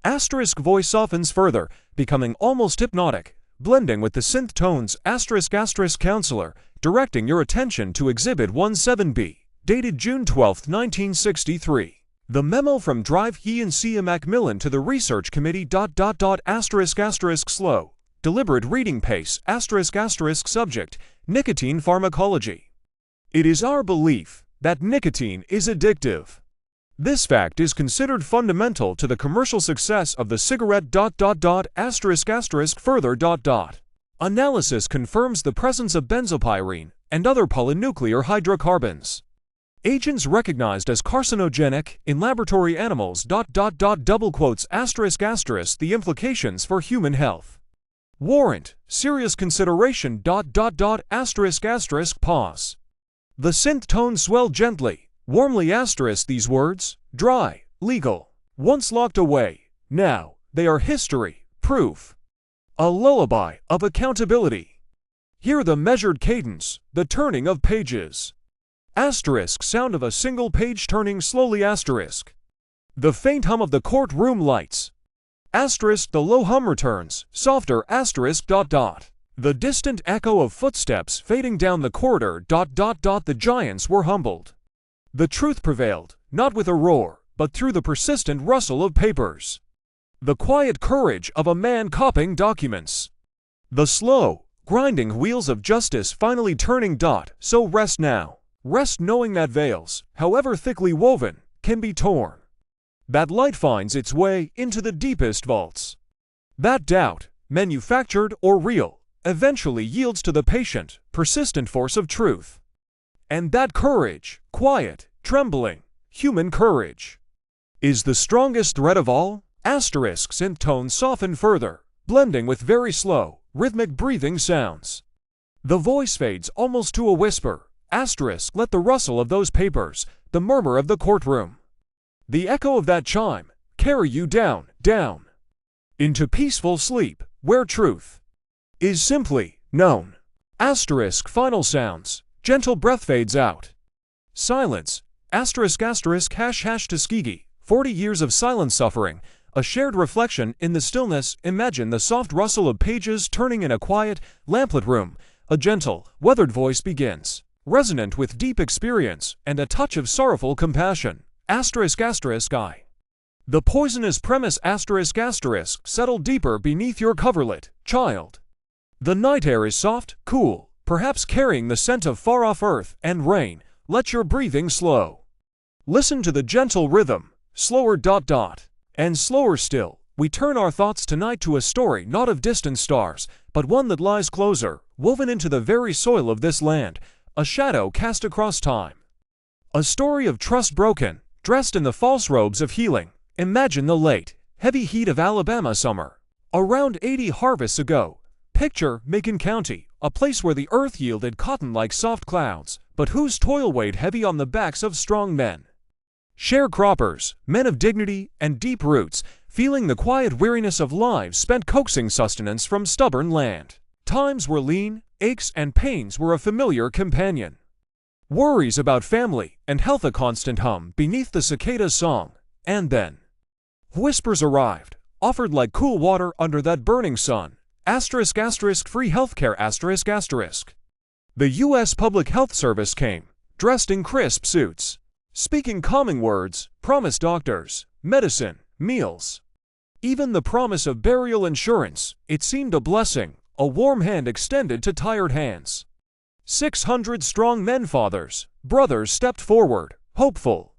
Asterisk voice softens further, becoming almost hypnotic, blending with the synth tones asterisk counselor, directing your attention to Exhibit 17B, dated June 12, 1963. The memo from Drive He and Cia Macmillan to the Research Committee asterisk slow, deliberate reading pace asterisk subject, nicotine pharmacology. It is our belief that nicotine is addictive. This fact is considered fundamental to the commercial success of the cigarette asterisk further . Analysis confirms the presence of benzopyrene and other polynuclear hydrocarbons. Agents recognized as carcinogenic in laboratory animals double quotes asterisk the implications for human health warrant serious consideration asterisk pause. The synth tones swell gently, warmly asterisk these words, dry, legal, once locked away, now they are history, proof. A lullaby of accountability. Hear the measured cadence, the turning of pages. Asterisk sound of a single page turning slowly asterisk. The faint hum of the courtroom lights. Asterisk the low hum returns, softer asterisk . The distant echo of footsteps fading down the corridor . The giants were humbled. The truth prevailed, not with a roar, but through the persistent rustle of papers. The quiet courage of a man copying documents. The slow, grinding wheels of justice finally turning . So rest now. Rest knowing that veils, however thickly woven, can be torn. That light finds its way into the deepest vaults. That doubt, manufactured or real, eventually yields to the patient, persistent force of truth. And that courage, quiet, trembling, human courage, is the strongest thread of all. Asterisk synth tones soften further, blending with very slow, rhythmic breathing sounds. The voice fades almost to a whisper. Asterisk let the rustle of those papers, the murmur of the courtroom, the echo of that chime, carry you down, into peaceful sleep, where truth is simply known. Asterisk final sounds, gentle breath fades out. Silence, asterisk Tuskegee, 40 years of silent suffering, a shared reflection in the stillness. Imagine the soft rustle of pages turning in a quiet, lamplit room. A gentle, weathered voice begins, resonant with deep experience and a touch of sorrowful compassion. Asterisk I. The poisonous premise asterisk settle deeper beneath your coverlet, child. The night air is soft, cool, perhaps carrying the scent of far-off earth and rain. Let your breathing slow. Listen to the gentle rhythm, slower . And slower still, we turn our thoughts tonight to a story not of distant stars, but one that lies closer, woven into the very soil of this land, a shadow cast across time. A story of trust broken, dressed in the false robes of healing. Imagine the late, heavy heat of Alabama summer. Around 80 harvests ago. Picture Macon County, a place where the earth yielded cotton like soft clouds, but whose toil weighed heavy on the backs of strong men. Sharecroppers, men of dignity and deep roots, feeling the quiet weariness of lives spent coaxing sustenance from stubborn land. Times were lean, aches and pains were a familiar companion. Worries about family and health a constant hum beneath the cicada's song. And then whispers arrived, offered like cool water under that burning sun. Asterisk free healthcare asterisk. The U.S. Public Health Service came, dressed in crisp suits, speaking calming words, promised doctors, medicine, meals. Even the promise of burial insurance, it seemed a blessing, a warm hand extended to tired hands. 600 strong men, fathers, brothers stepped forward, hopeful.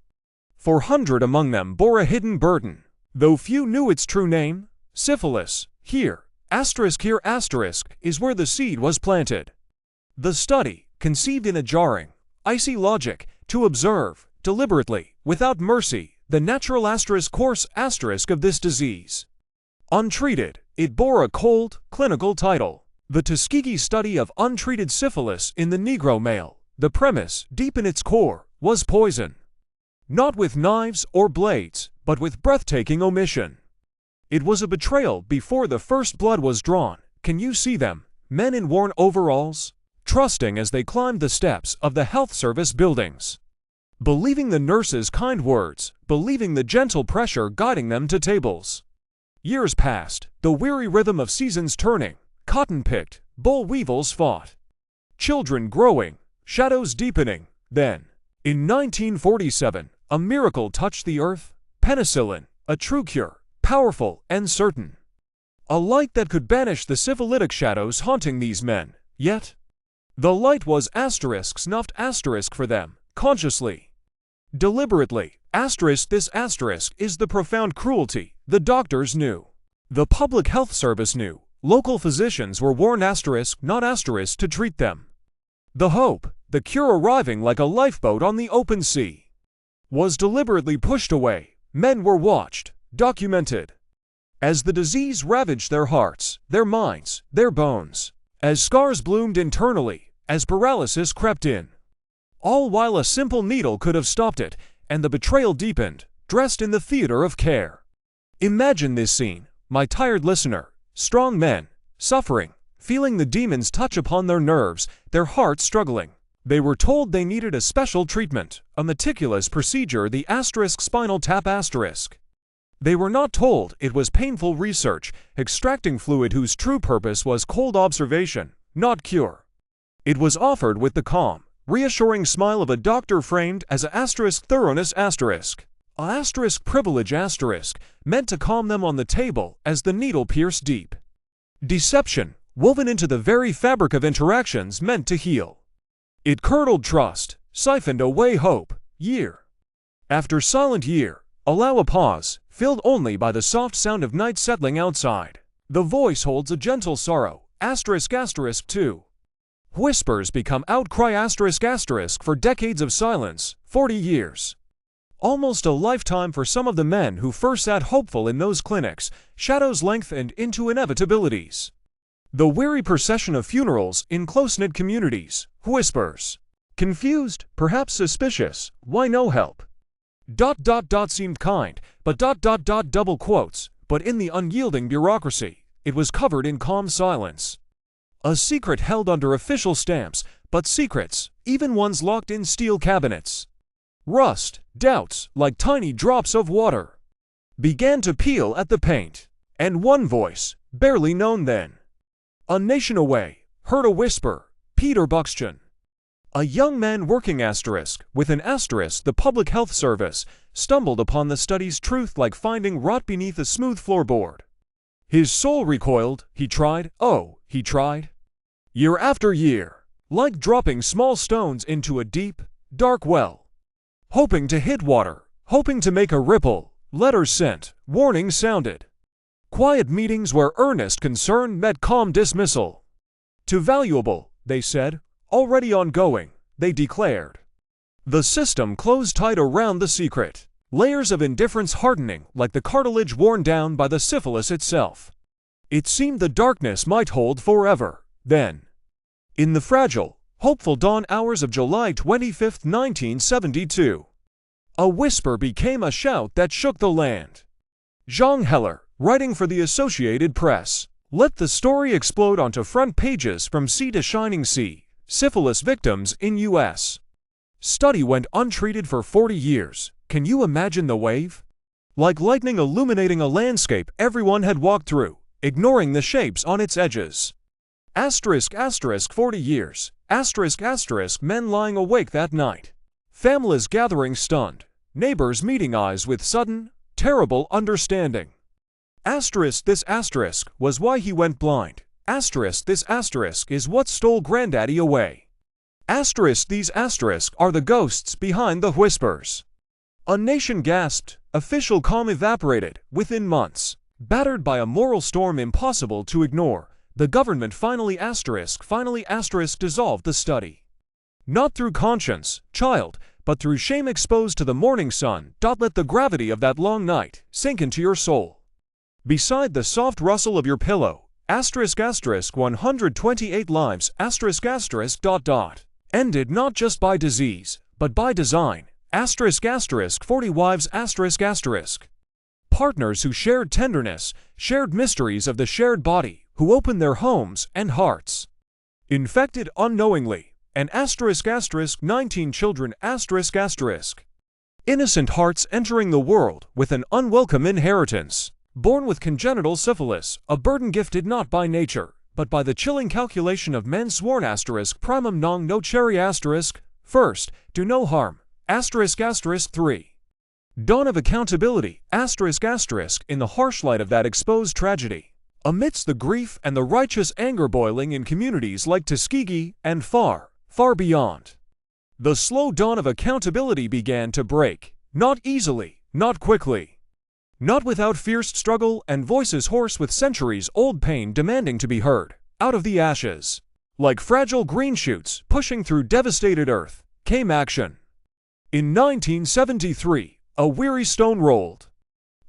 400 among them bore a hidden burden, though few knew its true name. Syphilis, here is where the seed was planted. The study, conceived in a jarring, icy logic, to observe, deliberately, without mercy, the natural course of this disease. Untreated, it bore a cold, clinical title. The Tuskegee study of untreated syphilis in the Negro male. The premise, deep in its core, was poison. Not with knives or blades, but with breathtaking omission. It was a betrayal before the first blood was drawn. Can you see them, men in worn overalls, trusting as they climbed the steps of the health service buildings? believing the nurse's kind words, believing the gentle pressure guiding them to tables. Years passed, the weary rhythm of seasons turning, cotton picked, boll weevils fought. Children growing, shadows deepening, then, in 1947, a miracle touched the earth, penicillin, a true cure, powerful and certain. A light that could banish the syphilitic shadows haunting these men, yet the light was snuffed for them, consciously. Deliberately, this asterisk is the profound cruelty, the doctors knew. The public health service knew, local physicians were warned not to treat them. The hope, the cure arriving like a lifeboat on the open sea, was deliberately pushed away. Men were watched, documented. As the disease ravaged their hearts, their minds, their bones, as scars bloomed internally, as paralysis crept in. All while a simple needle could have stopped it, and the betrayal deepened, dressed in the theater of care. Imagine this scene, my tired listener, strong men, suffering, feeling the demons touch upon their nerves, their hearts struggling. They were told they needed a special treatment, a meticulous procedure, the spinal tap asterisk. They were not told it was painful research, extracting fluid whose true purpose was cold observation, not cure. It was offered with the calm, reassuring smile of a doctor framed as a thoroughness privilege meant to calm them on the table as the needle pierced deep. Deception, woven into the very fabric of interactions meant to heal. It curdled trust, siphoned away hope, year after silent year. Allow a pause, filled only by the soft sound of night settling outside. The voice holds a gentle sorrow, too. Whispers become outcry for decades of silence, 40 years. Almost a lifetime for some of the men who first sat hopeful in those clinics, shadows lengthened into inevitabilities. The weary procession of funerals in close-knit communities, whispers. Confused, perhaps suspicious, why no help? Seemed kind, but double quotes, but in the unyielding bureaucracy, it was covered in calm silence. A secret held under official stamps, but secrets, even ones locked in steel cabinets. Rust, doubts, like tiny drops of water, began to peel at the paint, and one voice, barely known then, a nation away, heard a whisper, Peter Buxton. A young man working with an the public health service, stumbled upon the study's truth like finding rot beneath a smooth floorboard. His soul recoiled, he tried. Year after year, like dropping small stones into a deep, dark well. Hoping to hit water, hoping to make a ripple, letters sent, warnings sounded. Quiet meetings where earnest concern met calm dismissal. Too valuable, they said. Already ongoing, they declared. The system closed tight around the secret, layers of indifference hardening like the cartilage worn down by the syphilis itself. It seemed the darkness might hold forever, then. In the fragile, hopeful dawn hours of July 25, 1972, a whisper became a shout that shook the land. Jean Heller, writing for the Associated Press, let the story explode onto front pages from sea to shining sea. Syphilis victims in U.S. Study went untreated for 40 years. Can you imagine the wave? Like lightning illuminating a landscape everyone had walked through, ignoring the shapes on its edges. 40 years. Men lying awake that night. Families gathering stunned. Neighbors meeting eyes with sudden, terrible understanding. This was why he went blind. This is what stole Granddaddy away. These are the ghosts behind the whispers. A nation gasped, official calm evaporated, within months. Battered by a moral storm impossible to ignore, the government finally dissolved the study. Not through conscience, child, but through shame exposed to the morning sun. Let the gravity of that long night sink into your soul. Beside the soft rustle of your pillow, 128 lives, ended not just by disease, but by design, 40 wives, partners who shared tenderness, shared mysteries of the shared body, who opened their homes and hearts. Infected unknowingly, and asterisk asterisk 19 children asterisk asterisk. Innocent hearts entering the world with an unwelcome inheritance. Born with congenital syphilis, a burden gifted not by nature, but by the chilling calculation of men sworn asterisk primum non nocere asterisk, first, do no harm, asterisk asterisk 3. Dawn of accountability, asterisk asterisk, in the harsh light of that exposed tragedy. Amidst the grief and the righteous anger boiling in communities like Tuskegee and far, far beyond. The slow dawn of accountability began to break, not easily, not quickly. Not without fierce struggle and voices hoarse with centuries-old pain demanding to be heard, out of the ashes. Like fragile green shoots pushing through devastated earth, came action. In 1973, a weary stone rolled.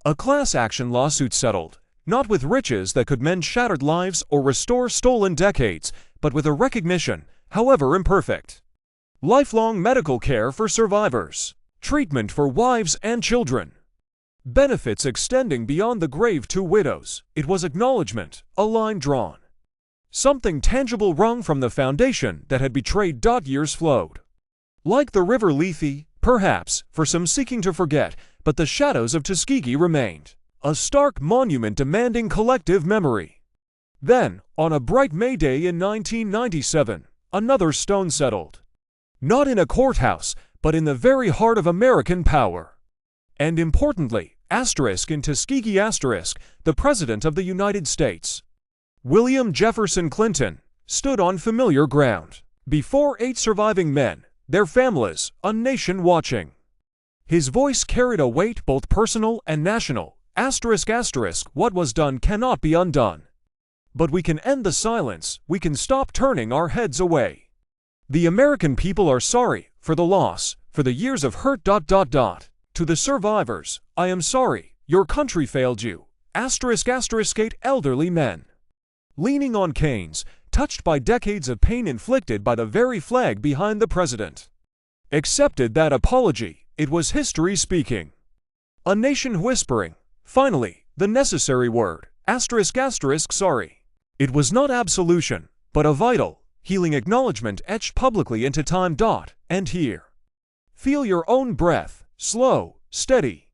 A class action lawsuit settled, not with riches that could mend shattered lives or restore stolen decades, but with a recognition, however imperfect. Lifelong medical care for survivors, treatment for wives and children. Benefits extending beyond the grave to widows. It was acknowledgement, a line drawn. Something tangible wrung from the foundation that had betrayed. Years flowed. Like the river Lethe, perhaps, for some seeking to forget, but the shadows of Tuskegee remained. A stark monument demanding collective memory. Then, on a bright May Day in 1997, another stone settled. Not in a courthouse, but in the very heart of American power. And importantly, asterisk in Tuskegee asterisk, the President of the United States, William Jefferson Clinton, stood on familiar ground. Before 8 surviving men, their families, a nation watching. His voice carried a weight both personal and national. Asterisk asterisk, what was done cannot be undone. But we can end the silence, we can stop turning our heads away. The American people are sorry for the loss, for the years of hurt. To the survivors, I am sorry, your country failed you. Asterisk asterisk 8 elderly men. Leaning on canes, touched by decades of pain inflicted by the very flag behind the president. Accepted that apology, it was history speaking. A nation whispering, finally, the necessary word, asterisk asterisk sorry. It was not absolution, but a vital, healing acknowledgement etched publicly into time. And here. Feel your own breath, slow, steady.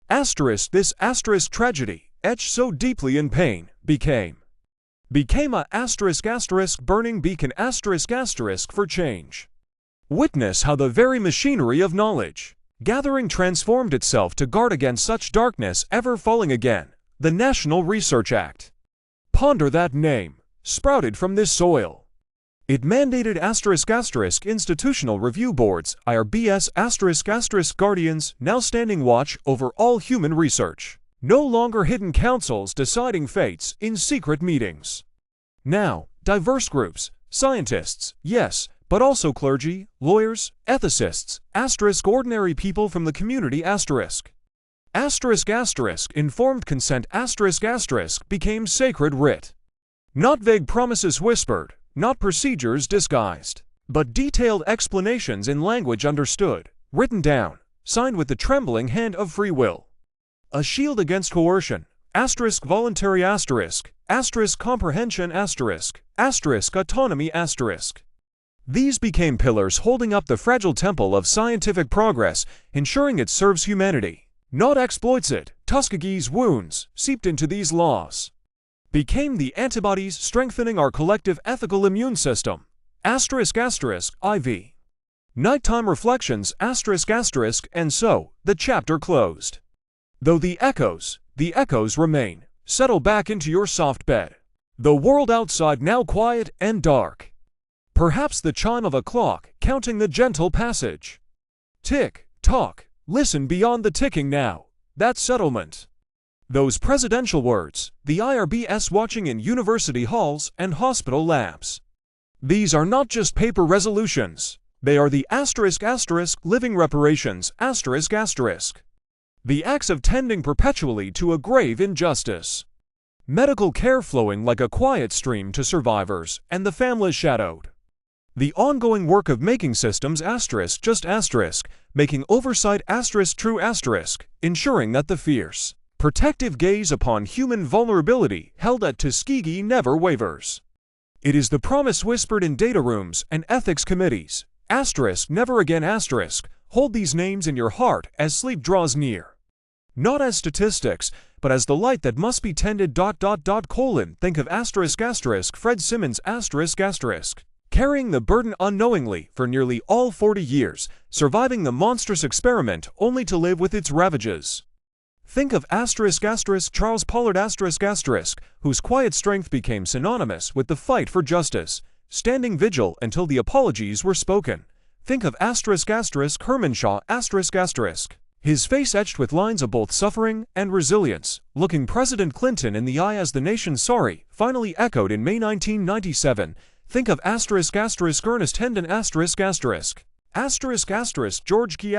Asterisk this asterisk tragedy, etched so deeply in pain, became a asterisk asterisk burning beacon asterisk asterisk for change. Witness how the very machinery of knowledge, gathering transformed itself to guard against such darkness ever falling again, the National Research Act. Ponder that name, sprouted from this soil. It mandated asterisk asterisk institutional review boards, IRBS asterisk asterisk guardians, now standing watch over all human research. No longer hidden councils deciding fates in secret meetings. Now, diverse groups, scientists, yes, but also clergy, lawyers, ethicists, asterisk ordinary people from the community asterisk. Asterisk asterisk informed consent asterisk asterisk became sacred writ. Not vague promises whispered, not procedures disguised, but detailed explanations in language understood, written down, signed with the trembling hand of free will. A shield against coercion, asterisk voluntary asterisk comprehension asterisk autonomy asterisk. These became pillars holding up the fragile temple of scientific progress, ensuring it serves humanity, not exploits it. Tuskegee's wounds, seeped into these laws, became the antibodies strengthening our collective ethical immune system. Asterisk asterisk IV. Nighttime reflections asterisk asterisk, and so, the chapter closed. Though the echoes remain, settle back into your soft bed. The world outside now quiet and dark. Perhaps the chime of a clock counting the gentle passage. Tick, tock, listen beyond the ticking now. That settlement. Those presidential words, the IRBS watching in university halls and hospital labs. These are not just paper resolutions. They are the asterisk asterisk living reparations asterisk asterisk. The acts of tending perpetually to a grave injustice. Medical care flowing like a quiet stream to survivors and the families shadowed. The ongoing work of making systems asterisk just asterisk, making oversight asterisk true asterisk, ensuring that the fierce, protective gaze upon human vulnerability held at Tuskegee never wavers. It is the promise whispered in data rooms and ethics committees. Asterisk, never again asterisk. Hold these names in your heart as sleep draws near. Not as statistics, but as the light that must be tended. Think of asterisk Fred Simmons asterisk. Carrying the burden unknowingly for nearly all 40 years, surviving the monstrous experiment only to live with its ravages. Think of Charles Pollard whose quiet strength became synonymous with the fight for justice, standing vigil until the apologies were spoken. Think of Herman Shaw his face etched with lines of both suffering and resilience, looking President Clinton in the eye as the nation's sorry finally echoed in May 1997. Think of Ernest Hendon George Key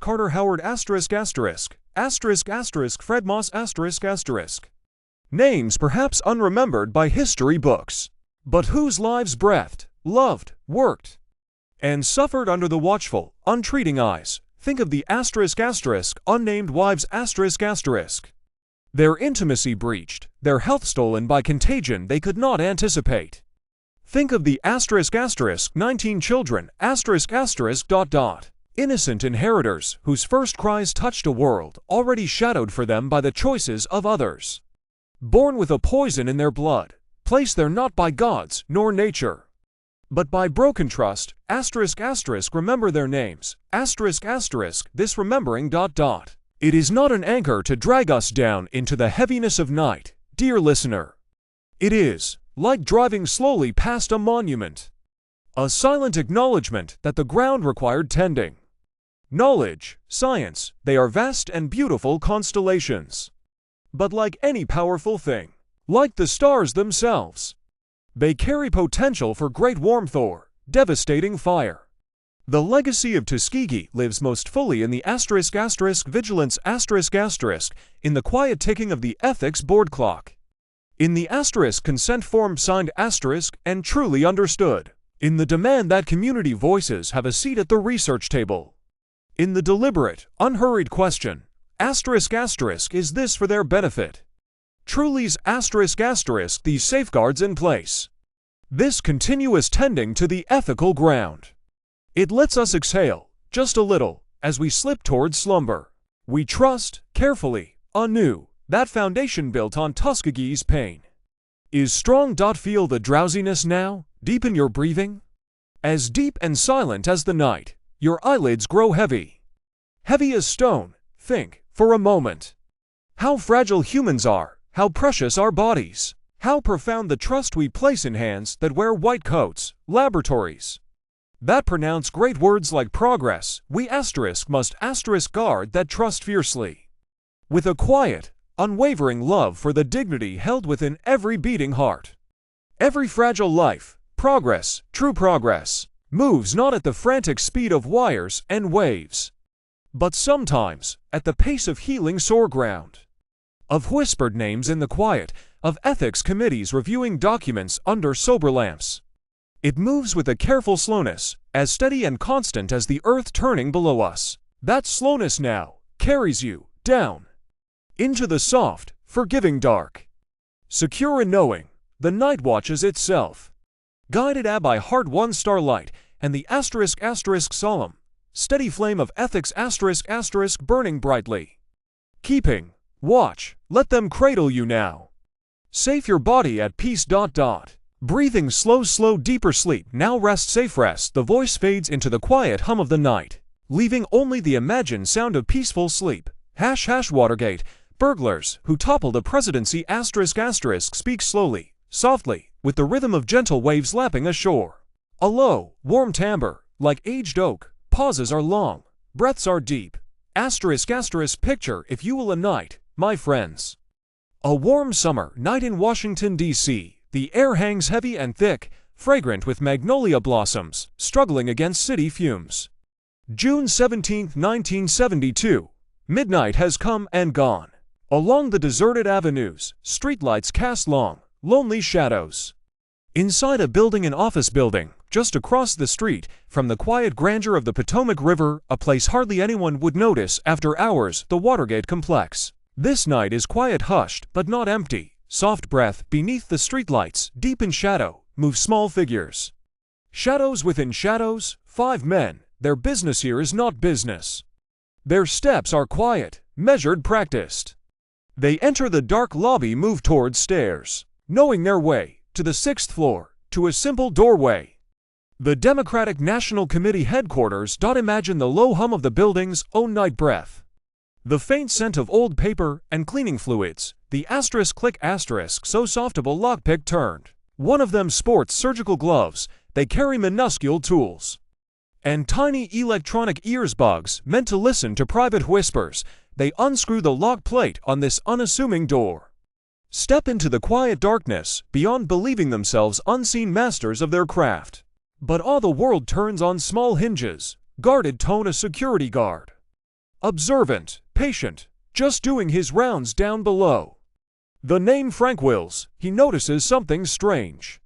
Carter Howard Fred Moss Names perhaps unremembered by history books, but whose lives breathed, loved, worked, and suffered under the watchful, untreating eyes. Think of the unnamed wives their intimacy breached, their health stolen by contagion they could not anticipate. Think of the 19 children innocent inheritors whose first cries touched a world already shadowed for them by the choices of others. Born with a poison in their blood, placed there not by gods nor nature, but by broken trust. Remember their names. This remembering. It is not an anchor to drag us down into the heaviness of night, dear listener. It is like driving slowly past a monument, a silent acknowledgement that the ground required tending. Knowledge, science, they are vast and beautiful constellations. But like any powerful thing, like the stars themselves, they carry potential for great warmth or devastating fire. The legacy of Tuskegee lives most fully in the vigilance in the quiet ticking of the ethics board clock. In the consent form signed and truly understood. In the demand that community voices have a seat at the research table. In the deliberate, unhurried question, is this for their benefit? Truly's these safeguards in place. This continuous tending to the ethical ground. It lets us exhale, just a little, as we slip towards slumber. We trust, carefully, anew, that foundation built on Tuskegee's pain is strong. Feel the drowsiness now, deepen your breathing. As deep and silent as the night, your eyelids grow heavy. Heavy as stone. Think, for a moment, how fragile humans are, how precious our bodies, how profound the trust we place in hands that wear white coats, laboratories, that pronounce great words like progress. We must guard that trust fiercely, with a quiet, unwavering love for the dignity held within every beating heart. Every fragile life, progress, true progress, moves not at the frantic speed of wires and waves, but sometimes at the pace of healing sore ground, of whispered names in the quiet, of ethics committees reviewing documents under sober lamps. It moves with a careful slowness, as steady and constant as the earth turning below us. That slowness now carries you down into the soft, forgiving dark. Secure in knowing, the night watches itself, guided by heart one starlight, and the solemn, steady flame of ethics burning brightly. Keeping watch, let them cradle you now. Safe your body at peace. Breathing slow deeper sleep now rest. The voice fades into the quiet hum of the night, leaving only the imagined sound of peaceful sleep. Watergate, burglars who toppled a presidency speak slowly, softly, with the rhythm of gentle waves lapping ashore. A low, warm timbre, like aged oak, pauses are long, breaths are deep. Picture, if you will, a night, my friends. A warm summer night in Washington, D.C. The air hangs heavy and thick, fragrant with magnolia blossoms, struggling against city fumes. June 17, 1972. Midnight has come and gone. Along the deserted avenues, streetlights cast long, lonely shadows. Inside an office building, just across the street from the quiet grandeur of the Potomac River, a place hardly anyone would notice after hours, the Watergate complex. This night is quiet, hushed, but not empty. soft breath, beneath the streetlights, deep in shadow, move small figures. Shadows within shadows, 5 men, their business here is not business. Their steps are quiet, measured, practiced. They enter the dark lobby, move towards stairs, knowing their way, to the 6th floor, to a simple doorway. The Democratic National Committee headquarters. Imagine the low hum of the building's own night breath. The faint scent of old paper and cleaning fluids, the asterisk click asterisk so softable lockpick turned. One of them sports surgical gloves, they carry minuscule tools. And tiny electronic earbuds meant to listen to private whispers. They unscrew the lock plate on this unassuming door. Step into the quiet darkness, beyond believing themselves unseen masters of their craft. But all the world turns on small hinges, guarded tone a security guard. Observant, patient, just doing his rounds down below. The name Frank Wills, he notices something strange.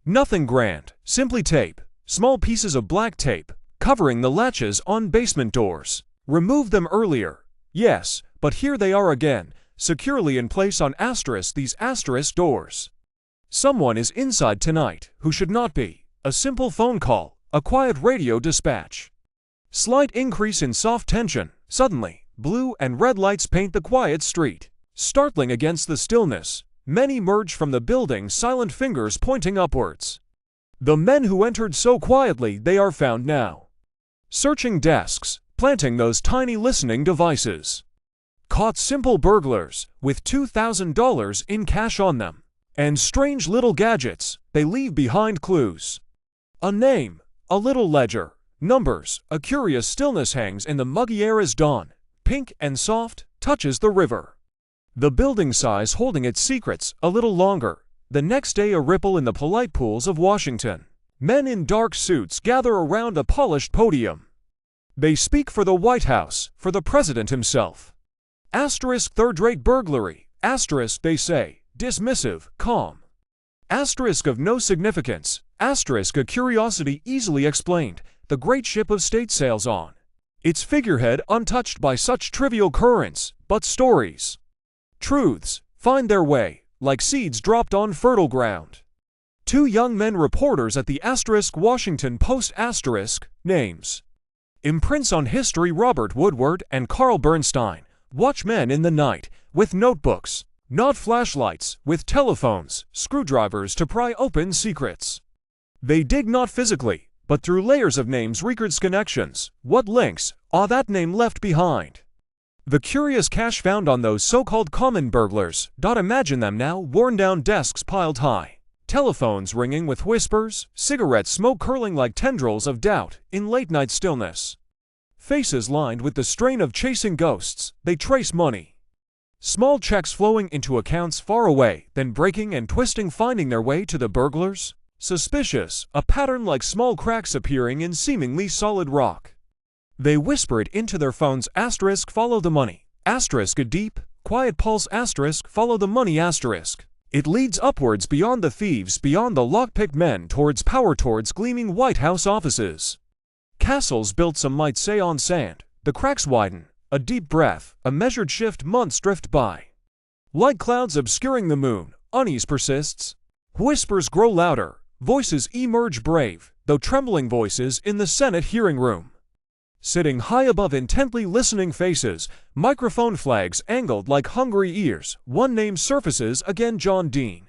Nothing grand, simply tape, small pieces of black tape, covering the latches on basement doors. Removed them earlier, yes, but here they are again, securely in place on these asterisk doors. Someone is inside tonight, who should not be. A simple phone call, a quiet radio dispatch. Slight increase in soft tension. Suddenly, blue and red lights paint the quiet street. Startling against the stillness, men emerge from the building, silent fingers pointing upwards. The men who entered so quietly, they are found now. Searching desks, planting those tiny listening devices. Caught simple burglars, with $2,000 in cash on them. And strange little gadgets, they leave behind clues. A name, a little ledger. Numbers, a curious stillness hangs in the muggy air as dawn, pink and soft, touches the river. The building sighs, holding its secrets a little longer. The next day a ripple in the polite pools of Washington. Men in dark suits gather around a polished podium. They speak for the White House, for the president himself. Asterisk third-rate burglary, asterisk they say, dismissive, calm. Asterisk of no significance, asterisk a curiosity easily explained. The great ship of state sails on. Its figurehead untouched by such trivial currents, but stories. Truths find their way, like seeds dropped on fertile ground. 2 young men reporters at the asterisk Washington Post asterisk, names. Imprints on history Robert Woodward and Carl Bernstein, watchmen in the night, with notebooks, not flashlights, with telephones, screwdrivers to pry open secrets. They dig not physically, but through layers of names, records, connections. What links are that name left behind? The curious cash found on those so-called common burglars. Imagine them now, worn down desks piled high. Telephones ringing with whispers, cigarette smoke curling like tendrils of doubt in late-night stillness. Faces lined with the strain of chasing ghosts, they trace money. Small checks flowing into accounts far away, then breaking and twisting, finding their way to the burglars. Suspicious, a pattern like small cracks appearing in seemingly solid rock. They whisper it into their phones, asterisk follow the money, asterisk a deep, quiet pulse, asterisk follow the money, asterisk. It leads upwards beyond the thieves, beyond the lockpicked men, towards power, towards gleaming White House offices. Castles built, some might say, on sand. The cracks widen, a deep breath, a measured shift, months drift by. Like clouds obscuring the moon, unease persists. Whispers grow louder. Voices emerge, brave, though trembling voices, in the Senate hearing room. Sitting high above intently listening faces, microphone flags angled like hungry ears, one name surfaces again, John Dean.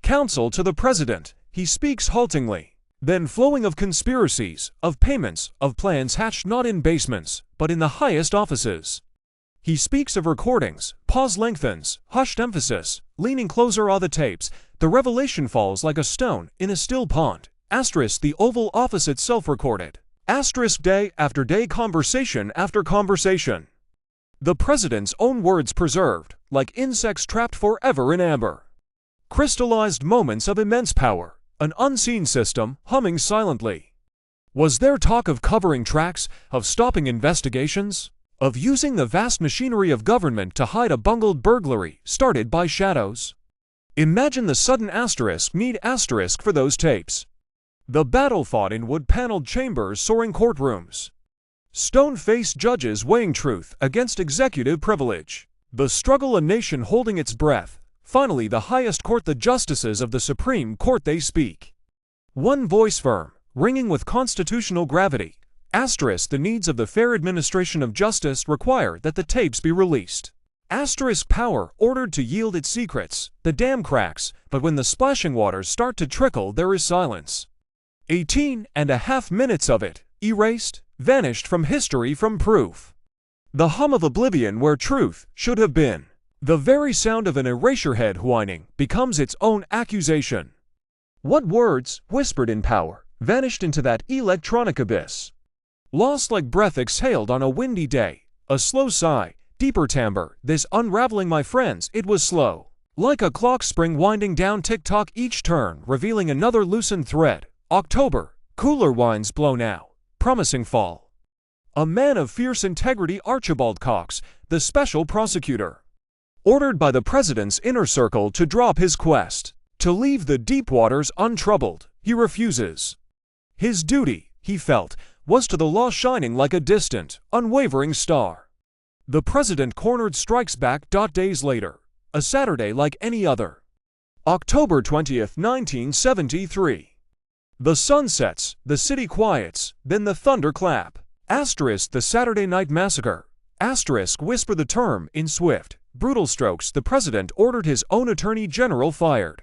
Counsel to the president, he speaks haltingly, then flowing of conspiracies, of payments, of plans hatched not in basements, but in the highest offices. He speaks of recordings, pause lengthens, hushed emphasis, leaning closer are the tapes. The revelation falls like a stone in a still pond. Asterisk the Oval Office itself recorded. Asterisk day after day, conversation after conversation. The president's own words preserved, like insects trapped forever in amber. Crystallized moments of immense power, an unseen system humming silently. Was there talk of covering tracks, of stopping investigations? Of using the vast machinery of government to hide a bungled burglary started by shadows? Imagine the sudden asterisk need asterisk for those tapes. The battle fought in wood-paneled chambers, soaring courtrooms. Stone-faced judges weighing truth against executive privilege. The struggle, a nation holding its breath, Finally, the highest court, the justices of the Supreme Court, they speak. One voice firm, ringing with constitutional gravity. Asterisk, the needs of the fair administration of justice require that the tapes be released. Asterisk, power ordered to yield its secrets. The dam cracks, but when the splashing waters start to trickle, there is silence. 18.5 minutes of it, erased, vanished from history, from proof. The hum of oblivion where truth should have been. The very sound of an erasure head whining becomes its own accusation. What words, whispered in power, vanished into that electronic abyss? Lost like breath exhaled on a windy day, a slow sigh, deeper timbre, this unraveling, my friends, it was slow. Like a clock spring winding down tick-tock, each turn revealing another loosened thread. October, cooler winds blow now, promising fall. A man of fierce integrity, Archibald Cox, the special prosecutor, ordered by the president's inner circle to drop his quest, to leave the deep waters untroubled, he refuses. His duty, he felt, was to the law, shining like a distant, unwavering star. The president cornered, strikes back. Days later, a Saturday like any other. October 20th, 1973. The sun sets, the city quiets, then the thunderclap. Asterisk, the Saturday Night Massacre. Asterisk, whisper the term, in swift, brutal strokes, the president ordered his own attorney general fired.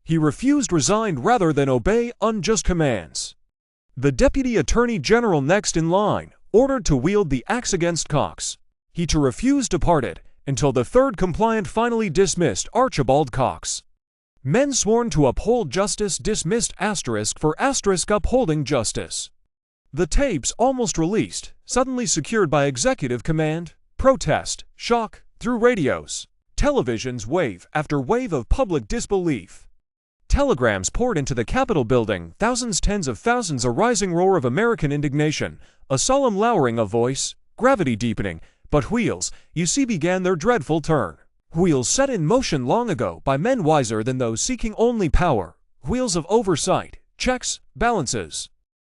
He refused, resigned rather than obey unjust commands. The deputy attorney general, next in line, ordered to wield the axe against Cox. He to refuse, departed, until the third compliant finally dismissed Archibald Cox. Men sworn to uphold justice dismissed. Asterisk, for asterisk, upholding justice. The tapes almost released, suddenly secured by executive command. Protest, shock, through radios, televisions, wave after wave of public disbelief. Telegrams poured into the Capitol building, thousands, tens of thousands, a rising roar of American indignation, a solemn lowering of voice, gravity deepening, but wheels, you see, began their dreadful turn. Wheels set in motion long ago by men wiser than those seeking only power, wheels of oversight, checks, balances.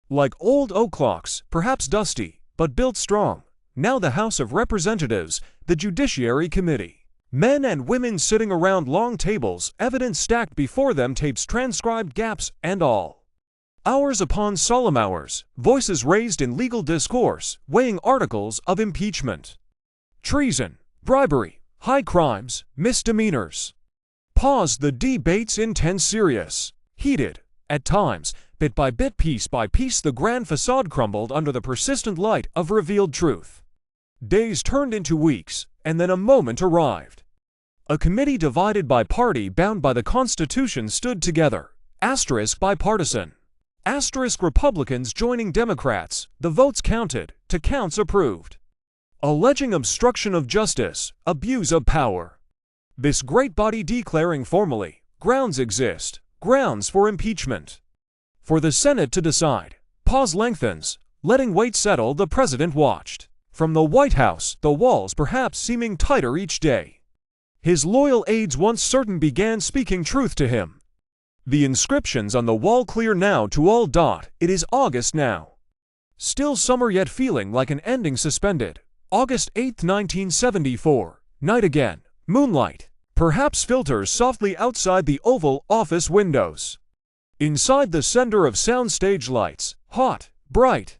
Like old oak clocks, perhaps dusty, but built strong. Now the House of Representatives, the Judiciary Committee. Men and women sitting around long tables, evidence stacked before them, tapes transcribed, gaps and all. Hours upon solemn hours, voices raised in legal discourse, weighing articles of impeachment. Treason, bribery, high crimes, misdemeanors. Pause, the debates intense, serious, heated. At times, bit by bit, piece by piece, the grand facade crumbled under the persistent light of revealed truth. Days turned into weeks, and then a moment arrived. A committee divided by party, bound by the Constitution, stood together. Asterisk, bipartisan. Asterisk, Republicans joining Democrats, the votes counted, to counts approved. Alleging obstruction of justice, abuse of power. This great body declaring formally, grounds exist, grounds for impeachment. For the Senate to decide. Pause lengthens, letting weight settle, the president watched. From the White House, the walls perhaps seeming tighter each day. His loyal aides, once certain, began speaking truth to him. The inscriptions on the wall clear now to all. It is August now. Still summer, yet feeling like an ending suspended. August 8, 1974. Night again. Moonlight. Perhaps filters softly outside the Oval Office windows. Inside the center of soundstage lights, hot, bright.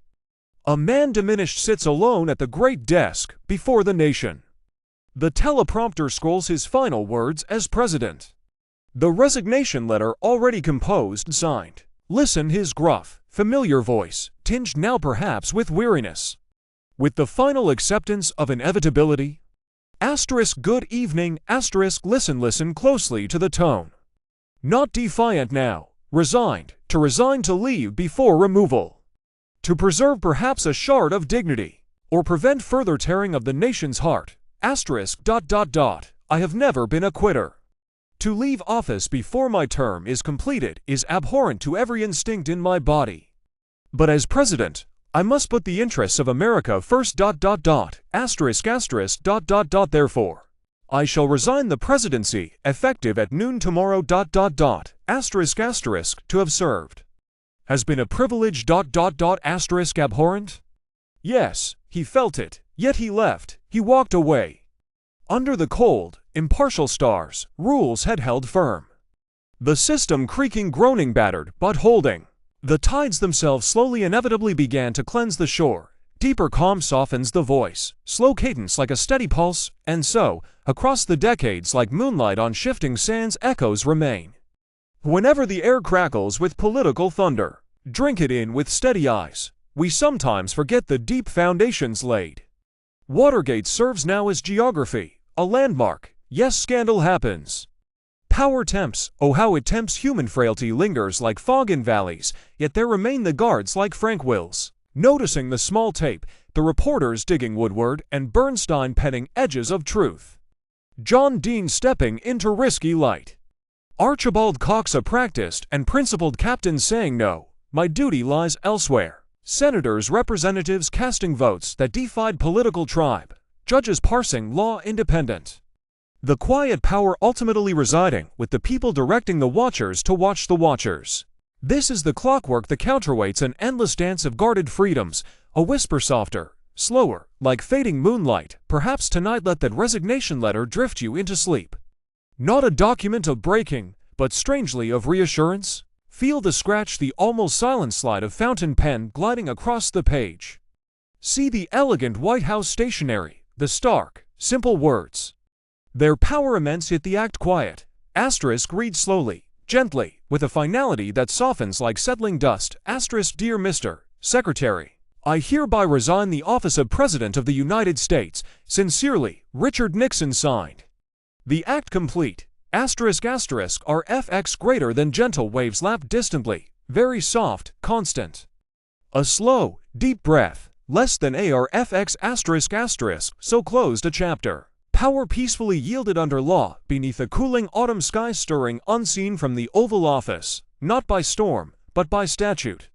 A man diminished sits alone at the great desk before the nation. The teleprompter scrolls his final words as president. The resignation letter already composed, signed. Listen, his gruff, familiar voice, tinged now perhaps with weariness. With the final acceptance of inevitability. Asterisk, good evening, asterisk, listen closely to the tone. Not defiant now, resigned, to resign, to leave before removal. To preserve perhaps a shard of dignity, or prevent further tearing of the nation's heart. Asterisk, I have never been a quitter. To leave office before my term is completed is abhorrent to every instinct in my body. But as president, I must put the interests of America first. Asterisk, therefore, I shall resign the presidency, effective at noon tomorrow. Asterisk, to have served has been a privilege. Asterisk, abhorrent? Yes, he felt it, yet he left, he walked away. Under the cold, impartial stars, rules had held firm. The system creaking, groaning, battered, but holding. The tides themselves slowly, inevitably began to cleanse the shore. Deeper calm softens the voice, slow cadence like a steady pulse, and so, across the decades like moonlight on shifting sands, echoes remain. Whenever the air crackles with political thunder, drink it in with steady eyes. We sometimes forget the deep foundations laid. Watergate serves now as geography, a landmark. Yes, scandal happens. Power tempts, oh how it tempts. Human frailty lingers like fog in valleys, yet there remain the guards like Frank Wills, noticing the small tape, the reporters digging woodward, and Bernstein penning edges of truth. John Dean stepping into risky light. Archibald Cox, a practiced and principled captain, saying no, my duty lies elsewhere. Senators, representatives casting votes that defied political tribe. Judges parsing law independent. The quiet power ultimately residing with the people, directing the watchers to watch the watchers. This is the clockwork, the counterweights, an endless dance of guarded freedoms, a whisper softer, slower, like fading moonlight. Perhaps tonight let that resignation letter drift you into sleep. Not a document of breaking, but strangely of reassurance. Feel the scratch, the almost silent slide of fountain pen gliding across the page. See the elegant White House stationery, the stark, simple words. Their power immense, yet the act quiet. Asterisk, read slowly, gently, with a finality that softens like settling dust. Asterisk, dear Mr. Secretary, I hereby resign the office of President of the United States. Sincerely, Richard Nixon. Signed. The act complete. Asterisk, asterisk, RFX, greater than gentle waves lap distantly, very soft, constant. A slow, deep breath, less than ARFX, asterisk, asterisk, so closed a chapter. Power peacefully yielded under law, beneath a cooling autumn sky, stirring unseen from the Oval Office, not by storm, but by statute.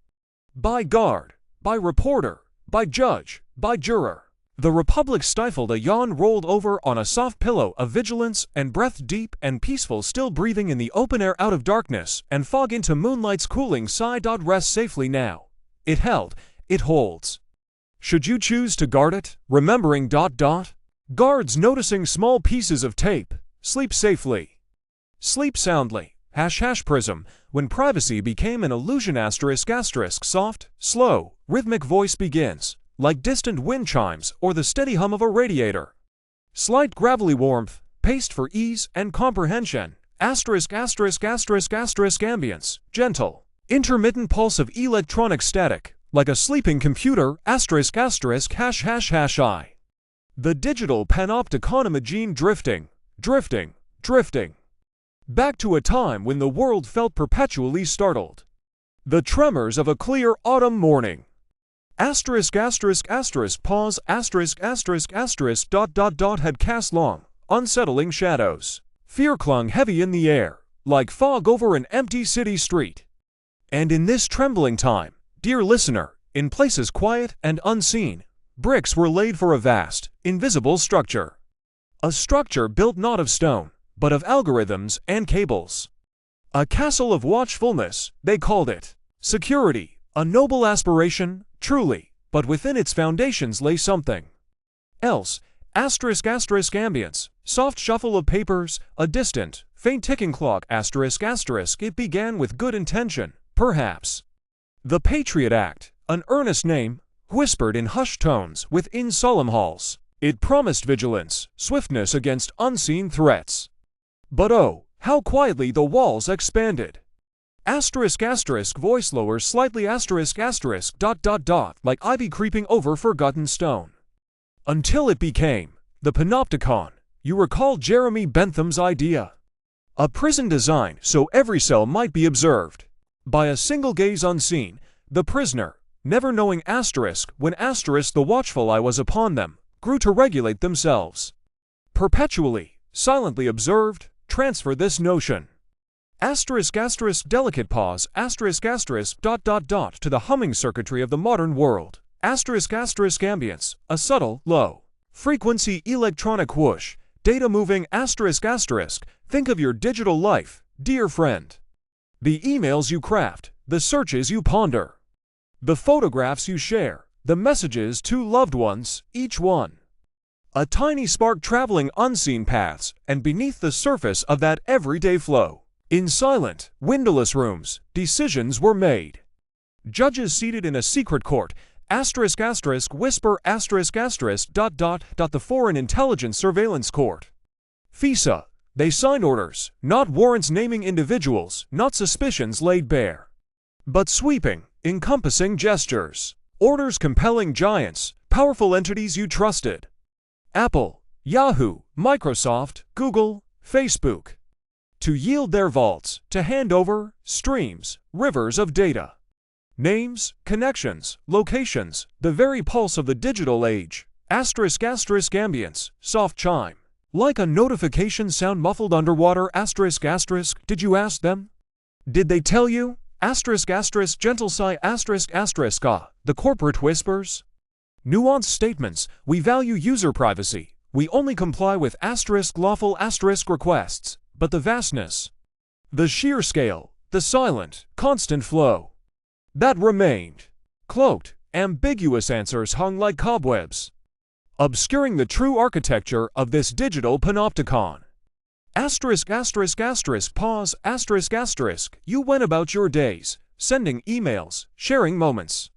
By guard, by reporter, by judge, by juror. The Republic stifled a yawn, rolled over on a soft pillow of vigilance, and breath deep and peaceful, still breathing in the open air, out of darkness and fog into moonlight's cooling sigh. Rest safely now. It held, it holds. Should you choose to guard it, remembering ... Guards noticing small pieces of tape. Sleep safely. Sleep soundly. # prism. When privacy became an illusion. Asterisk, asterisk, soft, slow, rhythmic voice begins, like distant wind chimes or the steady hum of a radiator. Slight gravelly warmth, paced for ease and comprehension. Asterisk, asterisk, asterisk, asterisk, ambience. Gentle, intermittent pulse of electronic static, like a sleeping computer. Asterisk, asterisk, ###. The digital panopticon imagine drifting, drifting, drifting. Back to a time when the world felt perpetually startled. The tremors of a clear autumn morning. Asterisk, asterisk, asterisk, pause, asterisk, asterisk, asterisk, ... had cast long, unsettling shadows. Fear clung heavy in the air, like fog over an empty city street. And in this trembling time, dear listener, in places quiet and unseen, bricks were laid for a vast, invisible structure. A structure built not of stone, but of algorithms and cables. A castle of watchfulness, they called it. Security, a noble aspiration, truly, but within its foundations lay something else. Asterisk, asterisk, ambience, soft shuffle of papers, a distant, faint ticking clock. Asterisk, asterisk, it began with good intention, perhaps. The Patriot Act, an earnest name, whispered in hushed tones within solemn halls. It promised vigilance, swiftness against unseen threats. But oh, how quietly the walls expanded. Asterisk, asterisk, voice lowers slightly. Asterisk, asterisk, ... like ivy creeping over forgotten stone. Until it became the panopticon. You recall Jeremy Bentham's idea. A prison design so every cell might be observed by a single gaze unseen. The prisoner, never knowing asterisk when asterisk the watchful eye was upon them, grew to regulate themselves. Perpetually, silently observed, transfer this notion. Asterisk, asterisk, delicate pause. Asterisk, asterisk, ... to the humming circuitry of the modern world. Asterisk, asterisk, ambience, a subtle, low frequency electronic whoosh, data moving. Asterisk, asterisk, think of your digital life, dear friend. The emails you craft, the searches you ponder, the photographs you share, the messages to loved ones, each one A tiny spark traveling unseen paths and beneath the surface of that everyday flow. In silent, windowless rooms, decisions were made. Judges seated in a secret court, whisper the Foreign Intelligence Surveillance Court. FISA. They signed orders, not warrants naming individuals, not suspicions laid bare. But sweeping, encompassing gestures. Orders compelling giants, powerful entities you trusted. Apple, Yahoo, Microsoft, Google, Facebook. To yield their vaults, to hand over streams, rivers of data. Names, connections, locations, the very pulse of the digital age. Ambience, soft chime. Like a notification sound muffled underwater, did you ask them? Did they tell you? Gentle sigh, the corporate whispers. Nuanced statements, we value user privacy, we only comply with lawful requests, but the vastness, the sheer scale, the silent, constant flow, that remained. Cloaked, ambiguous answers hung like cobwebs, obscuring the true architecture of this digital panopticon. Pause, you went about your days, sending emails, sharing moments.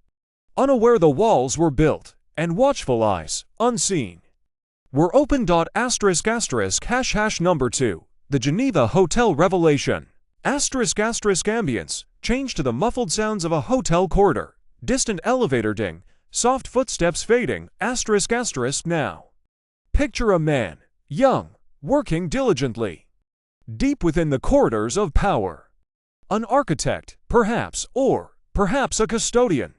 Unaware the walls were built, and watchful eyes, unseen, were open. Number 2, the Geneva Hotel revelation. Ambience, changed to the muffled sounds of a hotel corridor, distant elevator ding, soft footsteps fading. Now. Picture a man, young, working diligently, deep within the corridors of power. An architect, perhaps, or perhaps a custodian,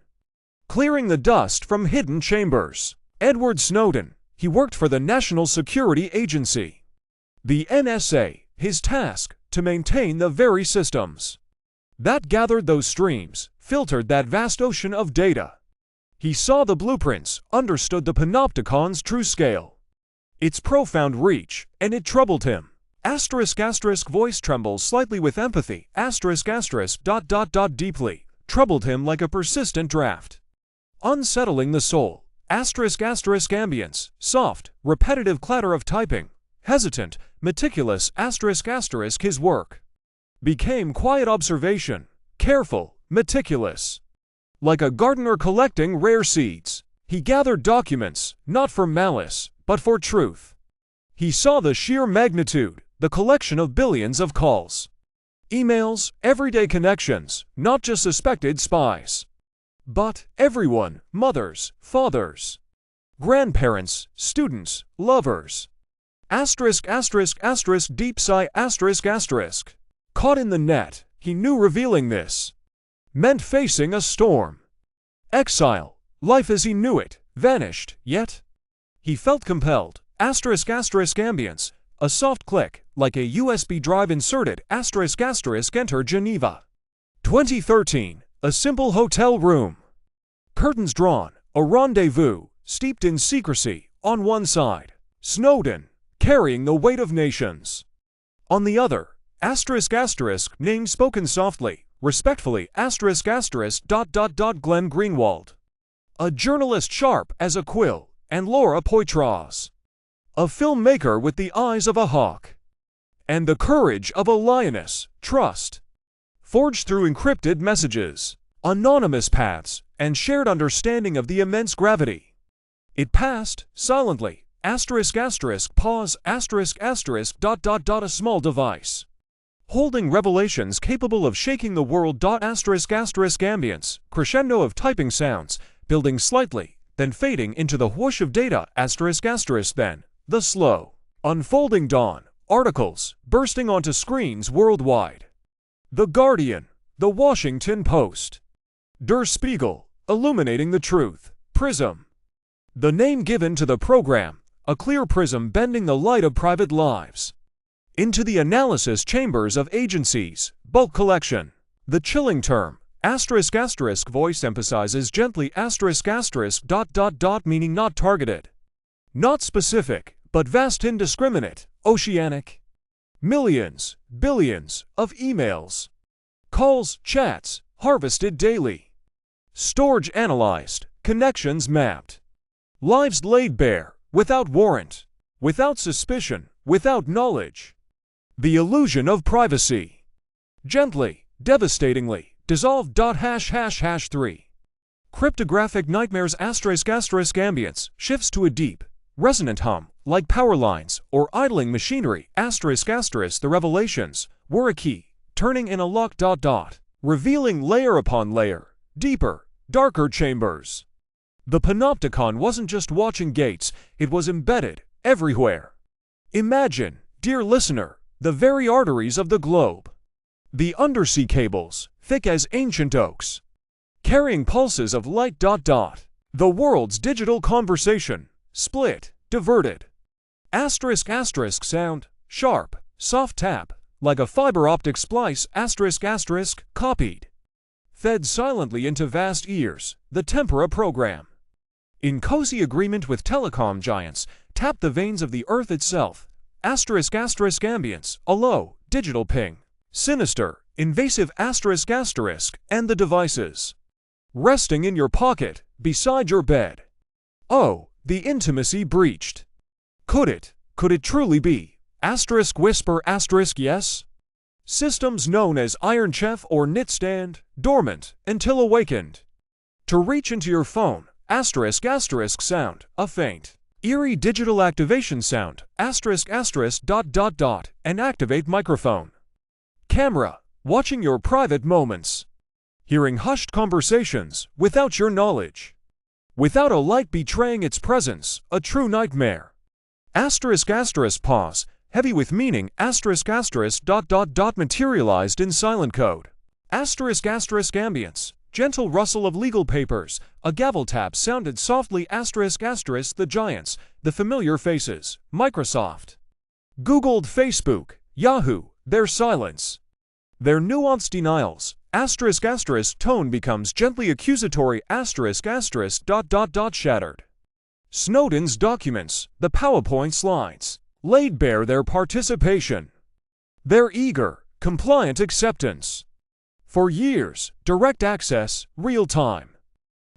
clearing the dust from hidden chambers. Edward Snowden, he worked for the National Security Agency. The NSA, his task, to maintain the very systems that gathered those streams, filtered that vast ocean of data. He saw the blueprints, understood the panopticon's true scale, its profound reach, and it troubled him. Voice trembles slightly with empathy. Deeply, troubled him like a persistent draft, unsettling the soul. Ambience, soft, repetitive clatter of typing, hesitant, meticulous. His work became quiet observation, careful, meticulous. Like a gardener collecting rare seeds, he gathered documents, not for malice, but for truth. He saw the sheer magnitude, the collection of billions of calls, emails, everyday connections, not just suspected spies, but everyone, mothers, fathers, grandparents, students, lovers. Deep sigh, caught in the net, he knew revealing this meant facing a storm. Exile, life as he knew it, vanished, yet he felt compelled. Ambience, a soft click, like a USB drive inserted. Enter Geneva. 2013, a simple hotel room. Curtains drawn, a rendezvous, steeped in secrecy. On one side, Snowden, carrying the weight of nations. On the other, name spoken softly, respectfully. Glenn Greenwald. A journalist sharp as a quill, and Laura Poitras. A filmmaker with the eyes of a hawk, and the courage of a lioness. Trust, forged through encrypted messages, anonymous paths, and shared understanding of the immense gravity. It passed, silently. Pause, a small device, holding revelations capable of shaking the world. Ambience, crescendo of typing sounds, building slightly, then fading into the whoosh of data. Then, the slow, unfolding dawn, articles, bursting onto screens worldwide. The Guardian, the Washington Post, Der Spiegel, illuminating the truth. Prism, the name given to the program, a clear prism bending the light of private lives into the analysis chambers of agencies. Bulk collection, the chilling term. Voice emphasizes gently. Meaning not targeted, not specific, but vast, indiscriminate, oceanic. Millions, billions of emails, calls, chats, harvested daily. Storage analyzed, connections mapped, lives laid bare, without warrant, without suspicion, without knowledge. The illusion of privacy. Gently, devastatingly, dissolved. ###3. Cryptographic nightmares *** ambience shifts to a deep, resonant hum, like power lines or idling machinery ***. The revelations were a key, turning in a lock ***, revealing layer upon layer, deeper, darker chambers. The panopticon wasn't just watching gates, it was embedded everywhere. Imagine, dear listener, the very arteries of the globe. The undersea cables, thick as ancient oaks, carrying pulses of light ***. The world's digital conversation, split, diverted. ***, sound, sharp, soft tap, like a fiber optic splice ***, copied. Fed silently into vast ears, the tempora program. In cozy agreement with telecom giants, tap the veins of the earth itself. ***, ambience, a low, digital ping. Sinister, invasive ***, and the devices. Resting in your pocket, beside your bed. Oh, the intimacy breached. Could it truly be? Whisper yes? Systems known as Iron Chef or Knit Stand, dormant until awakened. To reach into your phone, sound, a faint, eerie digital activation sound, ***, and activate microphone. Camera, watching your private moments. Hearing hushed conversations without your knowledge. Without a light betraying its presence, a true nightmare. ***, pause, heavy with meaning, ***, materialized in silent code. ***, ambience, gentle rustle of legal papers, a gavel tap sounded softly, ***, the giants, the familiar faces, Microsoft. Googled, Facebook, Yahoo, their silence. Their nuanced denials, ***, tone becomes gently accusatory, ***, shattered. Snowden's documents, the PowerPoint slides, laid bare their participation. Their eager, compliant acceptance. For years, direct access, real time.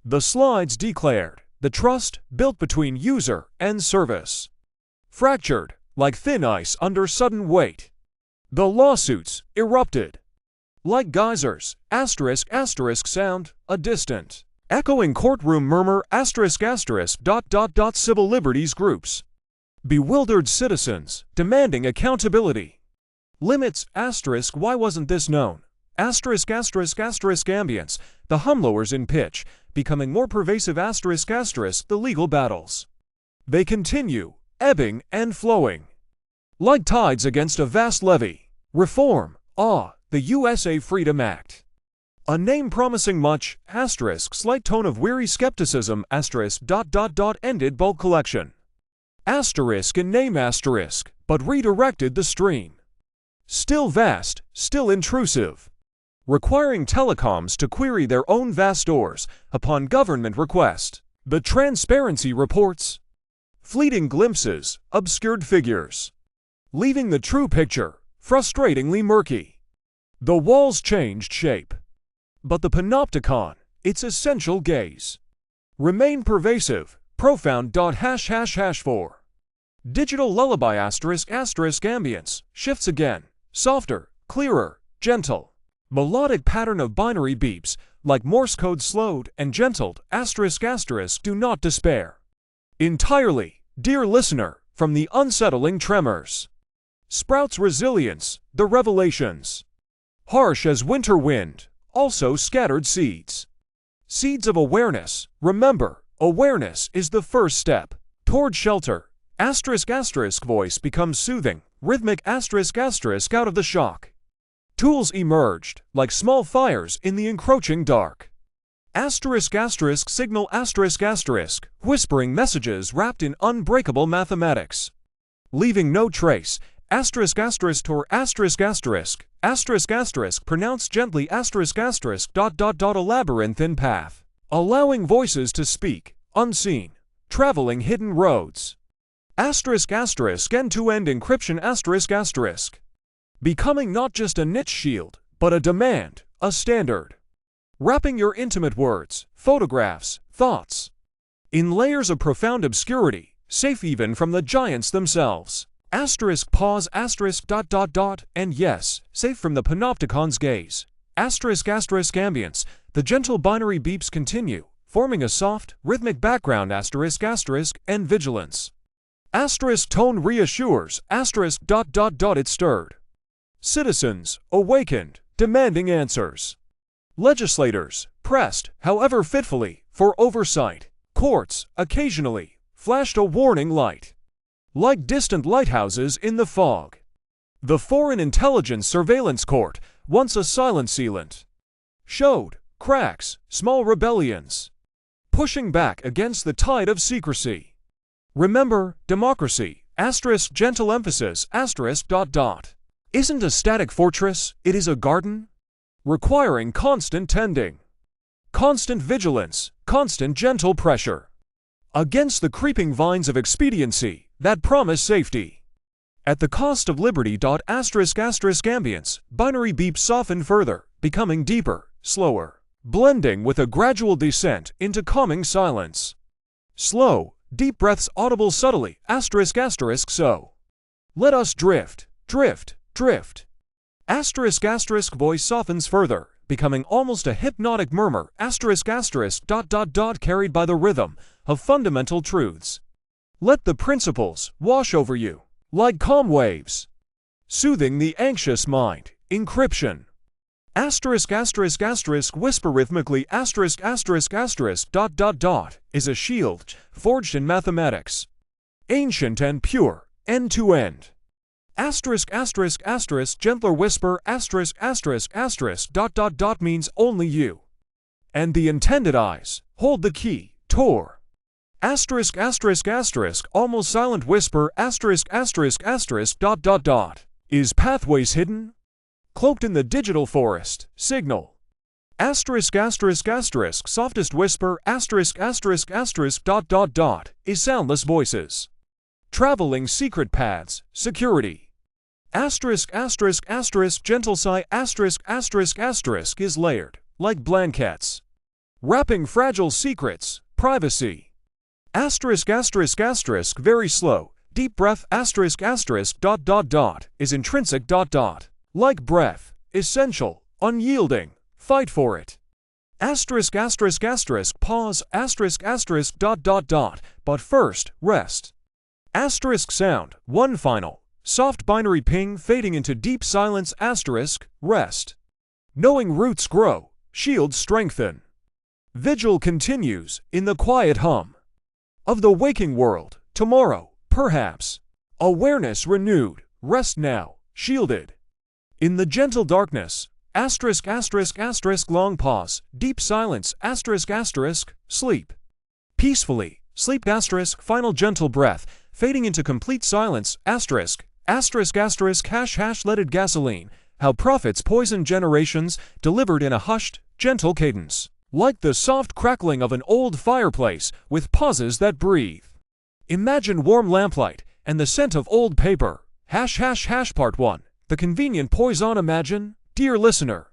The slides declared, the trust built between user and service. Fractured, like thin ice under sudden weight. The lawsuits erupted. Like geysers, ***, sound, a distant, echoing courtroom murmur, ***, civil liberties groups. Bewildered citizens, demanding accountability. Limits, ***, why wasn't this known? ***, ambience, the hum-lowers in pitch, becoming more pervasive, ***, the legal battles. They continue, ebbing and flowing. Like tides against a vast levee. Reform, the USA Freedom Act. A name promising much, ***, slight tone of weary skepticism, ***, ended bulk collection. Asterisk in name asterisk, but redirected the stream. Still vast, still intrusive. Requiring telecoms to query their own vast doors upon government request. The transparency reports. Fleeting glimpses, obscured figures. Leaving the true picture, frustratingly murky. The walls changed shape. But the panopticon, its essential gaze, remained pervasive, profound. ###4. Digital lullaby ***, ambience, shifts again, softer, clearer, gentle. Melodic pattern of binary beeps, like Morse code slowed and gentled, ***, do not despair. Entirely, dear listener, from the unsettling tremors. Sprouts resilience, the revelations. Harsh as winter wind, also scattered seeds. Seeds of awareness, remember, awareness is the first step toward shelter. ***, voice becomes soothing, rhythmic, ***, out of the shock. Tools emerged, like small fires in the encroaching dark. Signal, ***, whispering messages wrapped in unbreakable mathematics. Leaving no trace, ***, tor, ***, pronounced gently, ***, a labyrinthine path, allowing voices to speak, unseen, traveling hidden roads. End-to-end encryption, becoming not just a niche shield, but a demand, a standard. Wrapping your intimate words, photographs, thoughts in layers of profound obscurity, safe even from the giants themselves. Asterisk pause asterisk dot dot dot, and yes, safe from the panopticon's gaze. Asterisk asterisk ambience, the gentle binary beeps continue, forming a soft, rhythmic background asterisk asterisk, and vigilance. Asterisk tone reassures, asterisk dot dot dot it stirred. Citizens, awakened, demanding answers. Legislators, pressed, however fitfully, for oversight. Courts, occasionally, flashed a warning light. Like distant lighthouses in the fog. The Foreign Intelligence Surveillance Court, once a silent sealant, showed cracks, small rebellions, pushing back against the tide of secrecy. Remember, democracy, asterisk gentle emphasis, asterisk dot dot, isn't a static fortress, it is a garden, requiring constant tending, constant vigilance, constant gentle pressure, against the creeping vines of expediency that promise safety. At the cost of liberty. Asterisk asterisk ambience, binary beeps soften further, becoming deeper, slower, blending with a gradual descent into calming silence. Slow, deep breaths audible subtly, asterisk asterisk so. Let us drift, drift, drift. Asterisk asterisk voice softens further, becoming almost a hypnotic murmur, asterisk asterisk dot dot dot carried by the rhythm of fundamental truths. Let the principles wash over you, like calm waves, soothing the anxious mind, encryption. Asterisk asterisk asterisk whisper rhythmically, asterisk asterisk asterisk dot dot dot is a shield forged in mathematics, ancient and pure, end to end. Asterisk asterisk asterisk gentler whisper, asterisk asterisk asterisk dot dot dot means only you and the intended eyes hold the key, Tor. Asterisk asterisk asterisk almost silent whisper, asterisk asterisk asterisk dot dot dot is pathways hidden, cloaked in the digital forest, signal. Asterisk asterisk asterisk softest whisper, asterisk asterisk asterisk dot dot dot is soundless voices, traveling secret paths, security. Asterisk asterisk asterisk gentle sigh, asterisk asterisk asterisk is layered, like blankets, wrapping fragile secrets, privacy. Asterisk asterisk asterisk very slow, deep breath, asterisk asterisk dot dot dot is intrinsic dot dot, like breath, essential, unyielding, fight for it. Asterisk asterisk asterisk pause, asterisk asterisk dot dot dot, but first, rest. Asterisk sound, one final, soft binary ping fading into deep silence, asterisk, rest. Knowing roots grow, shields strengthen. Vigil continues in the quiet hum of the waking world, tomorrow, perhaps. Awareness renewed, rest now, shielded. In the gentle darkness, asterisk asterisk asterisk long pause, deep silence, asterisk asterisk, sleep. Peacefully, sleep asterisk final gentle breath, fading into complete silence, asterisk, asterisk asterisk hash hash leaded gasoline, how prophets poison generations, delivered in a hushed, gentle cadence. Like the soft crackling of an old fireplace with pauses that breathe. Imagine warm lamplight and the scent of old paper. Hash hash hash part 1. The convenient poison. Imagine, dear listener,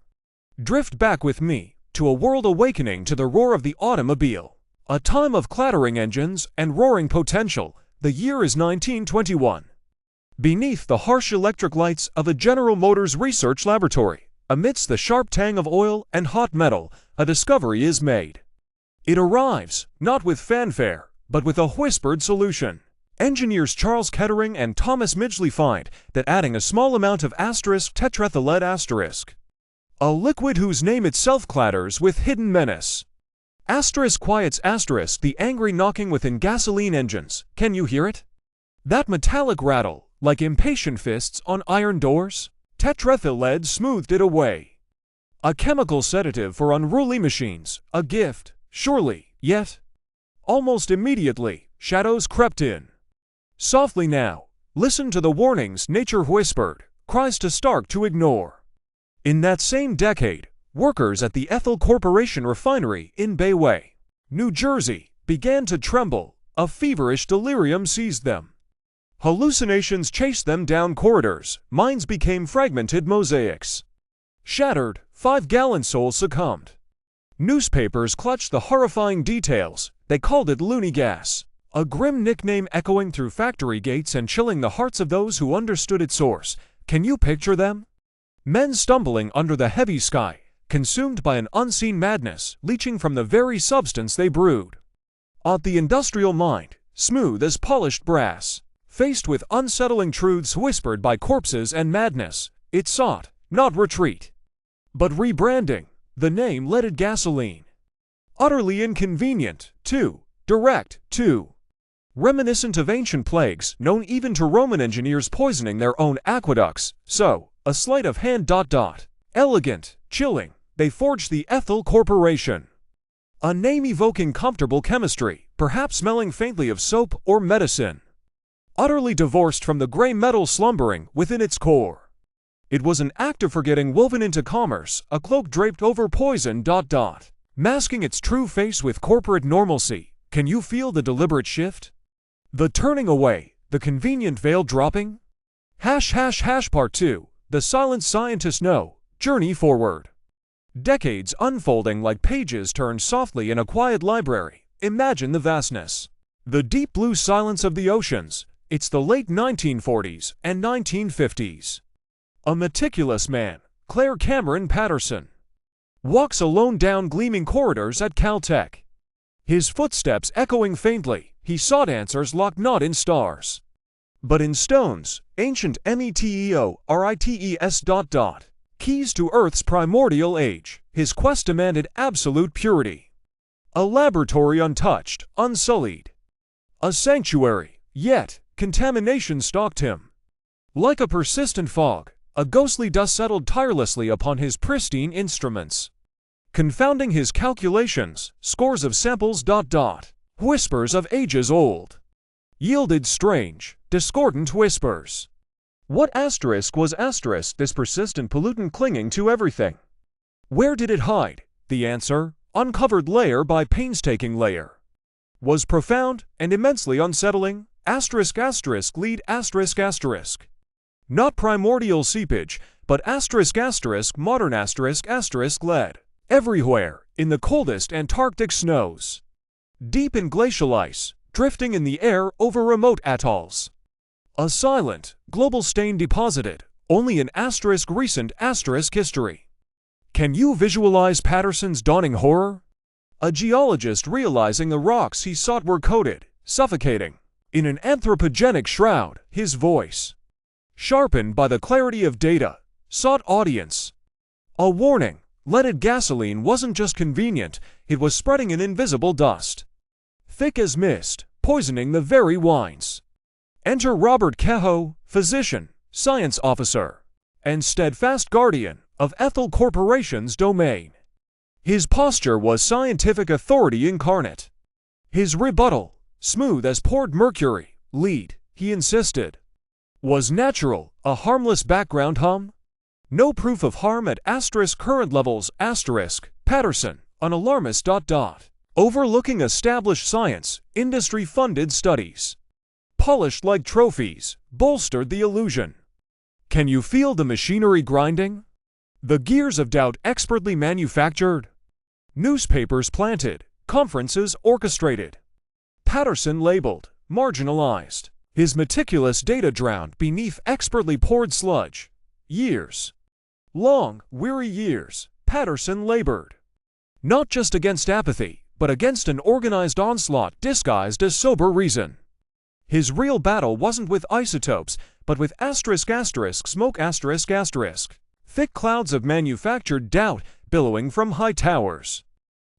drift back with me to a world awakening to the roar of the automobile. A time of clattering engines and roaring potential. The year is 1921. Beneath the harsh electric lights of a General Motors research laboratory, amidst the sharp tang of oil and hot metal, a discovery is made. It arrives, not with fanfare, but with a whispered solution. Engineers Charles Kettering and Thomas Midgley find that adding a small amount of asterisk tetrethyl asterisk, a liquid whose name itself clatters with hidden menace, asterisk quiets asterisk the angry knocking within gasoline engines. Can you hear it? That metallic rattle, like impatient fists on iron doors? Tetrethyl lead smoothed it away. A chemical sedative for unruly machines, a gift, surely, yet. Almost immediately, shadows crept in. Softly now, listen to the warnings nature whispered, cries too stark to ignore. In that same decade, workers at the Ethel Corporation refinery in Bayway, New Jersey, began to tremble, a feverish delirium seized them. Hallucinations chased them down corridors, minds became fragmented mosaics. Shattered, 5-gallon souls succumbed. Newspapers clutched the horrifying details, they called it loony gas, A grim nickname echoing through factory gates and chilling the hearts of those who understood its source. Can you picture them? Men stumbling under the heavy sky, consumed by an unseen madness, leaching from the very substance they brewed. The industrial mind, smooth as polished brass, faced with unsettling truths whispered by corpses and madness, it sought, not retreat, but rebranding. The name leaded gasoline. Utterly inconvenient, too, direct, too. Reminiscent of ancient plagues, known even to Roman engineers poisoning their own aqueducts, so, a sleight of hand. Elegant, chilling, they forged the Ethyl Corporation. A name evoking comfortable chemistry, perhaps smelling faintly of soap or medicine. Utterly divorced from the gray metal slumbering within its core. It was an act of forgetting woven into commerce, a cloak draped over poison. Masking its true face with corporate normalcy. Can you feel the deliberate shift? The turning away, the convenient veil dropping? Part 2, the silent scientists know, journey forward. Decades unfolding like pages turned softly in a quiet library. Imagine the vastness. The deep blue silence of the oceans. It's the late 1940s and 1950s. A meticulous man, Claire Cameron Patterson, walks alone down gleaming corridors at Caltech. His footsteps echoing faintly, he sought answers locked not in stars, but in stones, ancient meteorites. Keys to Earth's primordial age. His quest demanded absolute purity. A laboratory untouched, unsullied. A sanctuary, yet contamination stalked him. Like a persistent fog, a ghostly dust settled tirelessly upon his pristine instruments, confounding his calculations. Scores of samples. Whispers of ages old yielded strange, discordant whispers. What was this persistent pollutant clinging to everything? Where did it hide? The answer, uncovered layer by painstaking layer, was profound and immensely unsettling. Lead. Not primordial seepage, but modern lead. Everywhere, in the coldest Antarctic snows. Deep in glacial ice, drifting in the air over remote atolls. A silent, global stain deposited, only in recent history. Can you visualize Patterson's dawning horror? A geologist realizing the rocks he sought were coated, suffocating, in an anthropogenic shroud. His voice, sharpened by the clarity of data, sought audience. A warning, leaded gasoline wasn't just convenient, it was spreading an invisible dust, thick as mist, poisoning the very wines. Enter Robert Kehoe, physician, science officer, and steadfast guardian of Ethyl Corporation's domain. His posture was scientific authority incarnate. His rebuttal, smooth as poured mercury, lead, he insisted, was natural, a harmless background hum. No proof of harm at current levels. Patterson, an alarmist. Overlooking established science, industry-funded studies, polished like trophies, bolstered the illusion. Can you feel the machinery grinding? The gears of doubt expertly manufactured? Newspapers planted, conferences orchestrated. Patterson labeled, marginalized. His meticulous data drowned beneath expertly poured sludge. Years. Long, weary years, Patterson labored. Not just against apathy, but against an organized onslaught disguised as sober reason. His real battle wasn't with isotopes, but with smoke. Thick clouds of manufactured doubt billowing from high towers.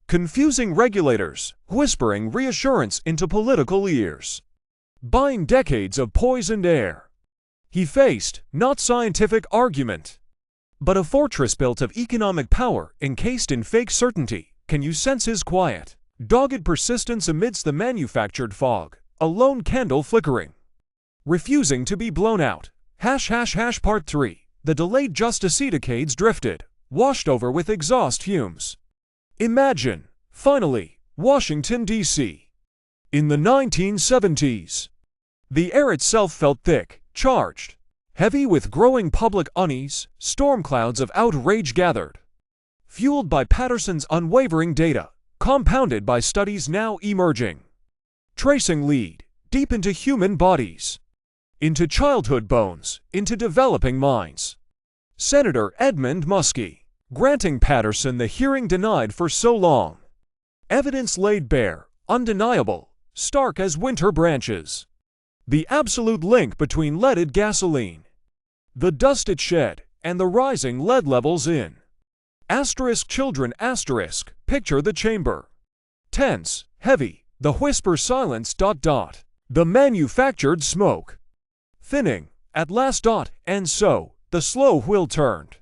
Confusing regulators, whispering reassurance into political ears. Buying decades of poisoned air. He faced, not scientific argument, but a fortress built of economic power encased in fake certainty. Can you sense his quiet, dogged persistence amidst the manufactured fog? A lone candle flickering, refusing to be blown out. Part 3. The delayed decades drifted, washed over with exhaust fumes. Imagine, finally, Washington, D.C. in the 1970s. The air itself felt thick, charged, heavy with growing public unease. Storm clouds of outrage gathered, fueled by Patterson's unwavering data, compounded by studies now emerging. Tracing lead, deep into human bodies. Into childhood bones, into developing minds. Senator Edmund Muskie, granting Patterson the hearing denied for so long. Evidence laid bare, undeniable, stark as winter branches. The absolute link between leaded gasoline, the dust it shed, and the rising lead levels in. Children picture the chamber. Tense, heavy, the whisper silence ... The manufactured smoke. Thinning, at last ... and so, the slow wheel turned.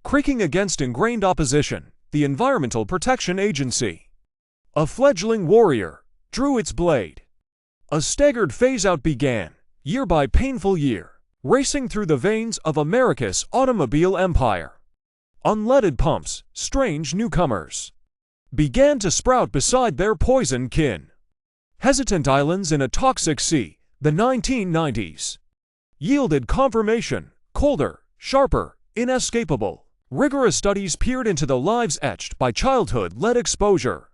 Creaking against ingrained opposition, the Environmental Protection Agency. A fledgling warrior, drew its blade. A staggered phase-out began, year by painful year, racing through the veins of America's automobile empire. Unleaded pumps, strange newcomers, began to sprout beside their poison kin. Hesitant islands in a toxic sea, the 1990s. Yielded confirmation, colder, sharper, inescapable. Rigorous studies peered into the lives etched by childhood lead exposure.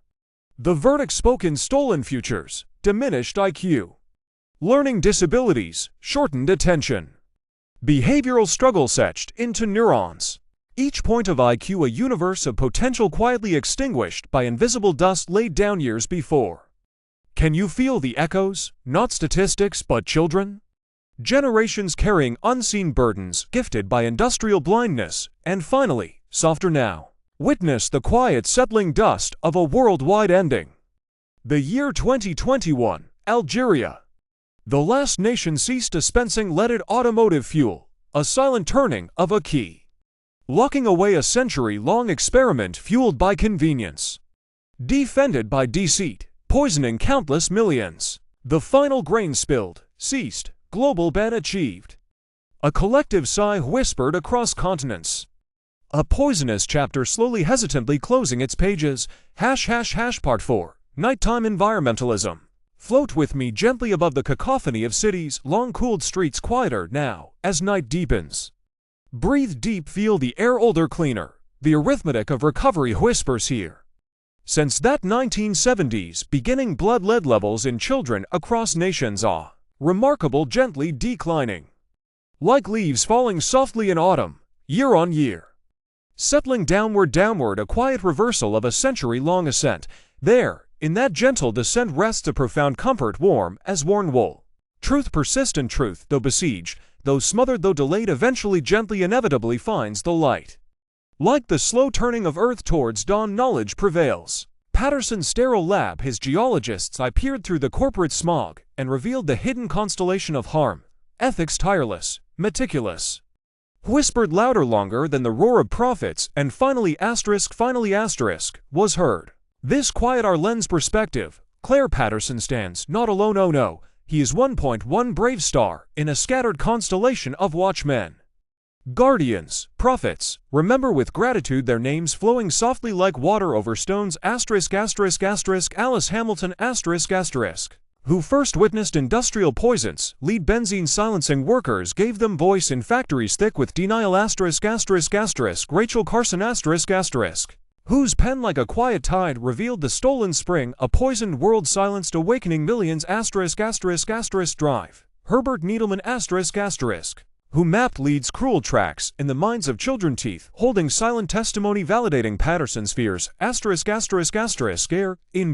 The verdict spoke in stolen futures, diminished IQ. Learning disabilities, shortened attention. Behavioral struggles etched into neurons. Each point of IQ a universe of potential quietly extinguished by invisible dust laid down years before. Can you feel the echoes, not statistics but children? Generations carrying unseen burdens gifted by industrial blindness, and finally, softer now. Witness the quiet settling dust of a worldwide ending. The year 2021, Algeria. The last nation ceased dispensing leaded automotive fuel, a silent turning of a key. Locking away a century-long experiment fueled by convenience. Defended by deceit, poisoning countless millions. The final grain spilled, ceased, global ban achieved. A collective sigh whispered across continents. A poisonous chapter slowly hesitantly closing its pages. Part 4. Nighttime environmentalism. Float with me gently above the cacophony of cities, long-cooled streets quieter now, as night deepens. Breathe deep, feel the air older, cleaner. The arithmetic of recovery whispers here. Since that 1970s, beginning blood lead levels in children across nations are remarkable, gently declining. Like leaves falling softly in autumn, year on year. Settling downward, a quiet reversal of a century-long ascent. There, in that gentle descent rests a profound comfort, warm as worn wool. Truth, persistent truth, though besieged, though smothered, though delayed, eventually, gently, inevitably finds the light. Like the slow turning of earth towards dawn, knowledge prevails. Patterson's sterile lab, his geologists' eye peered through the corporate smog and revealed the hidden constellation of harm. Ethics tireless, meticulous. Whispered louder, longer than the roar of prophets, and finally was heard. This quiet our lens perspective, Claire Patterson stands not alone, oh no, he is 1.1 brave star in a scattered constellation of watchmen. Guardians, prophets, remember with gratitude their names flowing softly like water over stones. Alice Hamilton who first witnessed industrial poisons, lead benzene silencing workers, gave them voice in factories thick with denial. Rachel Carson whose pen like a quiet tide revealed the stolen spring, a poisoned world silenced awakening millions. Drive. Herbert Needleman who mapped leads cruel tracks in the minds of children, teeth holding silent testimony validating Patterson's fears. In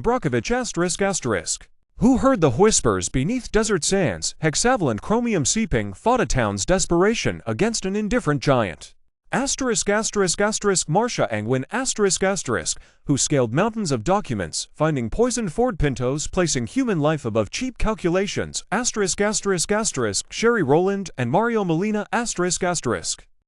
Brockovich who heard the whispers beneath desert sands, hexavalent chromium seeping, fought a town's desperation against an indifferent giant. Marcia Angwin who scaled mountains of documents, finding poisoned Ford Pintos, placing human life above cheap calculations. Sherry Rowland and Mario Molina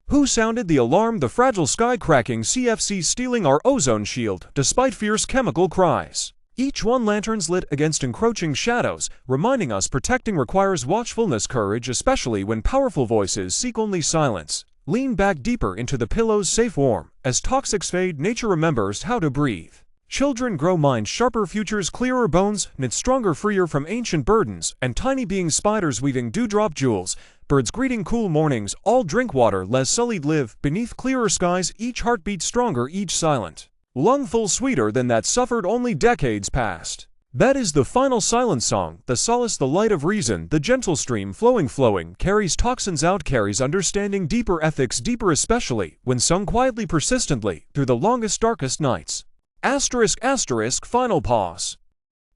who sounded the alarm, the fragile sky cracking, CFC stealing our ozone shield despite fierce chemical cries. Each one lanterns lit against encroaching shadows, reminding us protecting requires watchfulness, courage, especially when powerful voices seek only silence. Lean back deeper into the pillows, safe warm. As toxics fade, nature remembers how to breathe. Children grow minds sharper, futures clearer, bones knit stronger, freer from ancient burdens, and tiny beings, spiders weaving dewdrop jewels. Birds greeting cool mornings, all drink water less sullied, live beneath clearer skies, each heartbeat stronger, each silent lungful sweeter than that suffered only decades past. That is the final silent song, the solace, the light of reason, the gentle stream flowing, carries toxins out, carries understanding, deeper ethics, deeper especially, when sung quietly, persistently, through the longest, darkest nights. Asterisk, asterisk, final pause.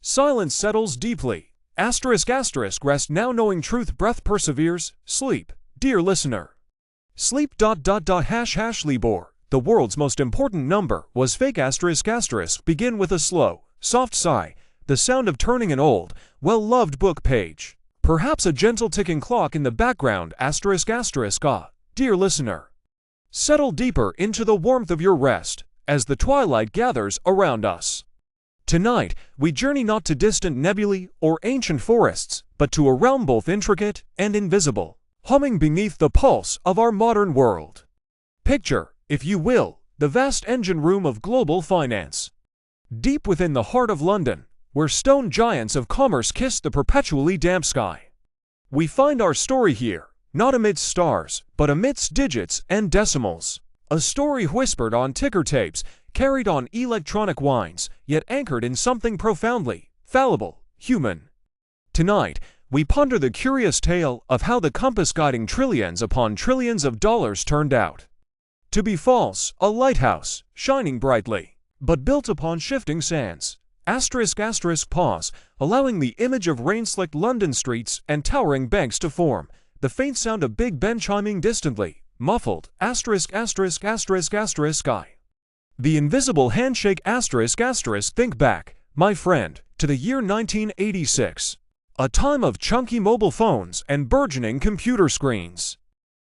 Silence settles deeply. Asterisk, asterisk, rest now knowing truth, breath perseveres, sleep, dear listener. Sleep, # Libor, the world's most important number, was fake, asterisk, asterisk, begin with a slow, soft sigh, the sound of turning an old, well-loved book page. Perhaps a gentle ticking clock in the background, asterisk, asterisk, dear listener. Settle deeper into the warmth of your rest, as the twilight gathers around us. Tonight, we journey not to distant nebulae or ancient forests, but to a realm both intricate and invisible, humming beneath the pulse of our modern world. Picture, if you will, the vast engine room of global finance. Deep within the heart of London, where stone giants of commerce kiss the perpetually damp sky. We find our story here, not amidst stars, but amidst digits and decimals. A story whispered on ticker tapes, carried on electronic winds, yet anchored in something profoundly fallible, human. Tonight, we ponder the curious tale of how the compass guiding trillions upon trillions of dollars turned out to be false, a lighthouse, shining brightly, but built upon shifting sands. Asterisk, asterisk, pause, allowing the image of rain-slicked London streets and towering banks to form, the faint sound of Big Ben chiming distantly, muffled, asterisk, asterisk, asterisk, asterisk, sky. The invisible handshake, asterisk, asterisk, think back, my friend, to the year 1986. A time of chunky mobile phones and burgeoning computer screens.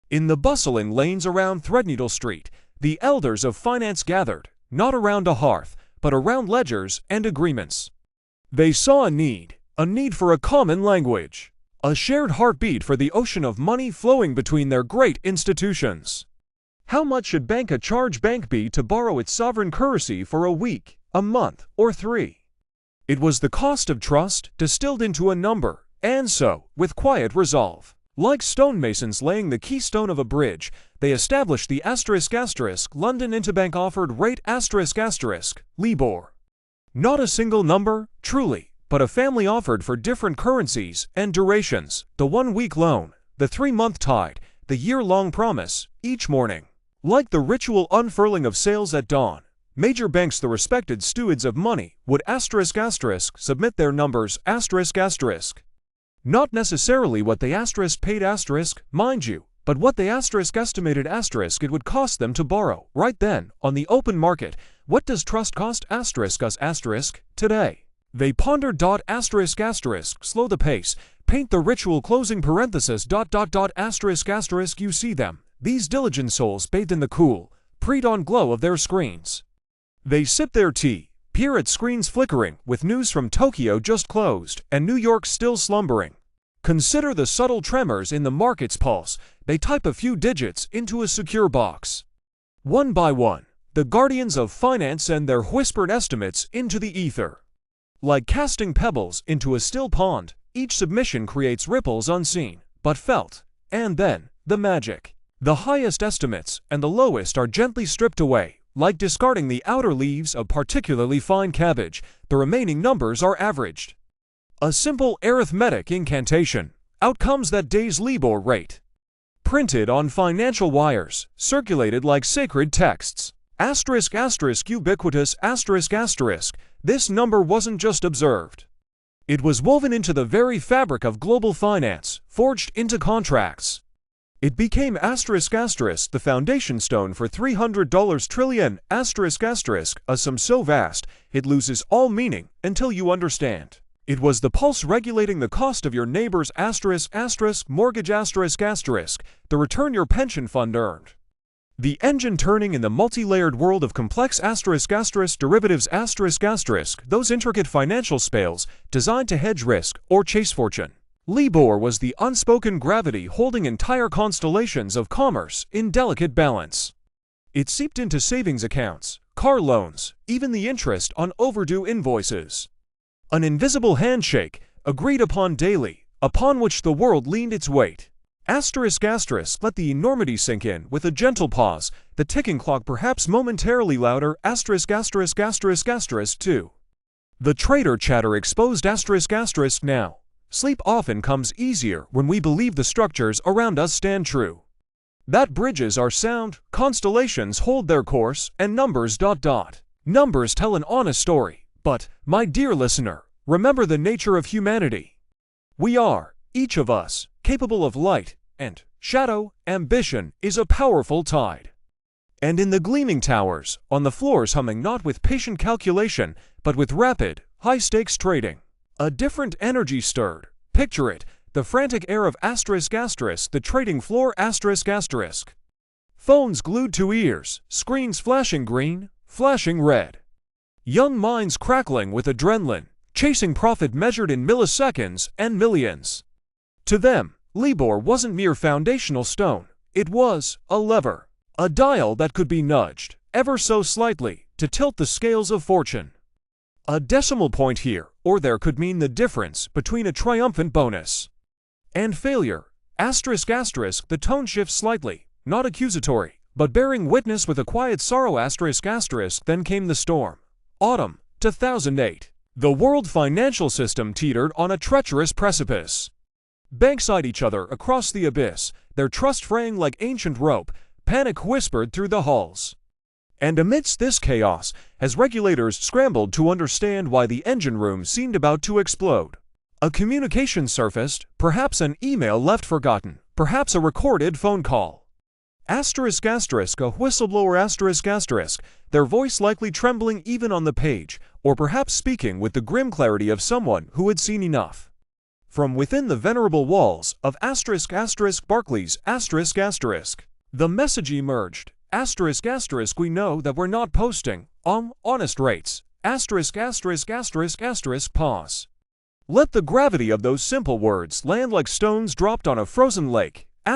In the bustling lanes around Threadneedle Street, the elders of finance gathered, not around a hearth, but around ledgers and agreements. They saw a need for a common language, a shared heartbeat for the ocean of money flowing between their great institutions. How much should bank charge Bank B to borrow its sovereign currency for a week, a month, or 3? It was the cost of trust distilled into a number, and so, with quiet resolve, like stonemasons laying the keystone of a bridge, they established the asterisk, asterisk, London Interbank offered rate, asterisk, asterisk, Libor. Not a single number, truly, but a family offered for different currencies and durations, the 1-week loan, the 3-month tide, the year-long promise, each morning. Like the ritual unfurling of sails at dawn, major banks, the respected stewards of money, would asterisk, asterisk, submit their numbers, asterisk, asterisk. Not necessarily what they asterisk paid, asterisk, mind you, but what they asterisk estimated, asterisk, it would cost them to borrow, right then, on the open market. What does trust cost, asterisk, us, asterisk, today? They pondered, asterisk, asterisk, slow the pace, paint the ritual, closing parenthesis, asterisk, asterisk, you see them, these diligent souls bathed in the cool, pre-dawn glow of their screens. They sip their tea, peer at screens flickering, with news from Tokyo just closed, and New York still slumbering. Consider the subtle tremors in the market's pulse. They type a few digits into a secure box. One by one, the guardians of finance send their whispered estimates into the ether. Like casting pebbles into a still pond, each submission creates ripples unseen, but felt. And then, the magic. The highest estimates and the lowest are gently stripped away. Like discarding the outer leaves of particularly fine cabbage, the remaining numbers are averaged. A simple arithmetic incantation. Out comes that day's Libor rate. Printed on financial wires, circulated like sacred texts. Asterisk, asterisk, ubiquitous, asterisk, asterisk. This number wasn't just observed. It was woven into the very fabric of global finance, forged into contracts. It became asterisk, asterisk, the foundation stone for $300 trillion, asterisk, asterisk, a sum so vast, it loses all meaning until you understand. It was the pulse regulating the cost of your neighbor's asterisk, asterisk, mortgage, asterisk, asterisk, the return your pension fund earned. The engine turning in the multi-layered world of complex asterisk, asterisk, derivatives, asterisk, asterisk, those intricate financial spells designed to hedge risk or chase fortune. Libor was the unspoken gravity holding entire constellations of commerce in delicate balance. It seeped into savings accounts, car loans, even the interest on overdue invoices. An invisible handshake, agreed upon daily, upon which the world leaned its weight. Asterisk, asterisk, let the enormity sink in with a gentle pause, the ticking clock perhaps momentarily louder, asterisk, asterisk, asterisk, asterisk, 2. The traitor chatter exposed **** now. Sleep often comes easier when we believe the structures around us stand true. That bridges are sound, constellations hold their course, and numbers ... Numbers tell an honest story, but, my dear listener, remember the nature of humanity. We are, each of us, capable of light, and shadow. Ambition is a powerful tide. And in the gleaming towers, on the floors humming not with patient calculation, but with rapid, high-stakes trading, a different energy stirred. Picture it, the frantic air of ***, the trading floor ***. Phones glued to ears, screens flashing green, flashing red. Young minds crackling with adrenaline, chasing profit measured in milliseconds and millions. To them, Libor wasn't mere foundational stone, it was a lever, a dial that could be nudged, ever so slightly, to tilt the scales of fortune. A decimal point here or there could mean the difference between a triumphant bonus and failure. ***, the tone shifts slightly, not accusatory, but bearing witness with a quiet sorrow. ***, then came the storm. Autumn, 2008. The world financial system teetered on a treacherous precipice. Banks eyed each other across the abyss, their trust fraying like ancient rope. Panic whispered through the halls. And amidst this chaos, as regulators scrambled to understand why the engine room seemed about to explode, a communication surfaced, perhaps an email left forgotten, perhaps a recorded phone call. ***, a whistleblower ***, their voice likely trembling even on the page, or perhaps speaking with the grim clarity of someone who had seen enough. From within the venerable walls of ***, Barclays ***, the message emerged. ***, we know that we're not posting honest rates. ***, pause. Let the gravity of those simple words land like stones dropped on a frozen lake. ***,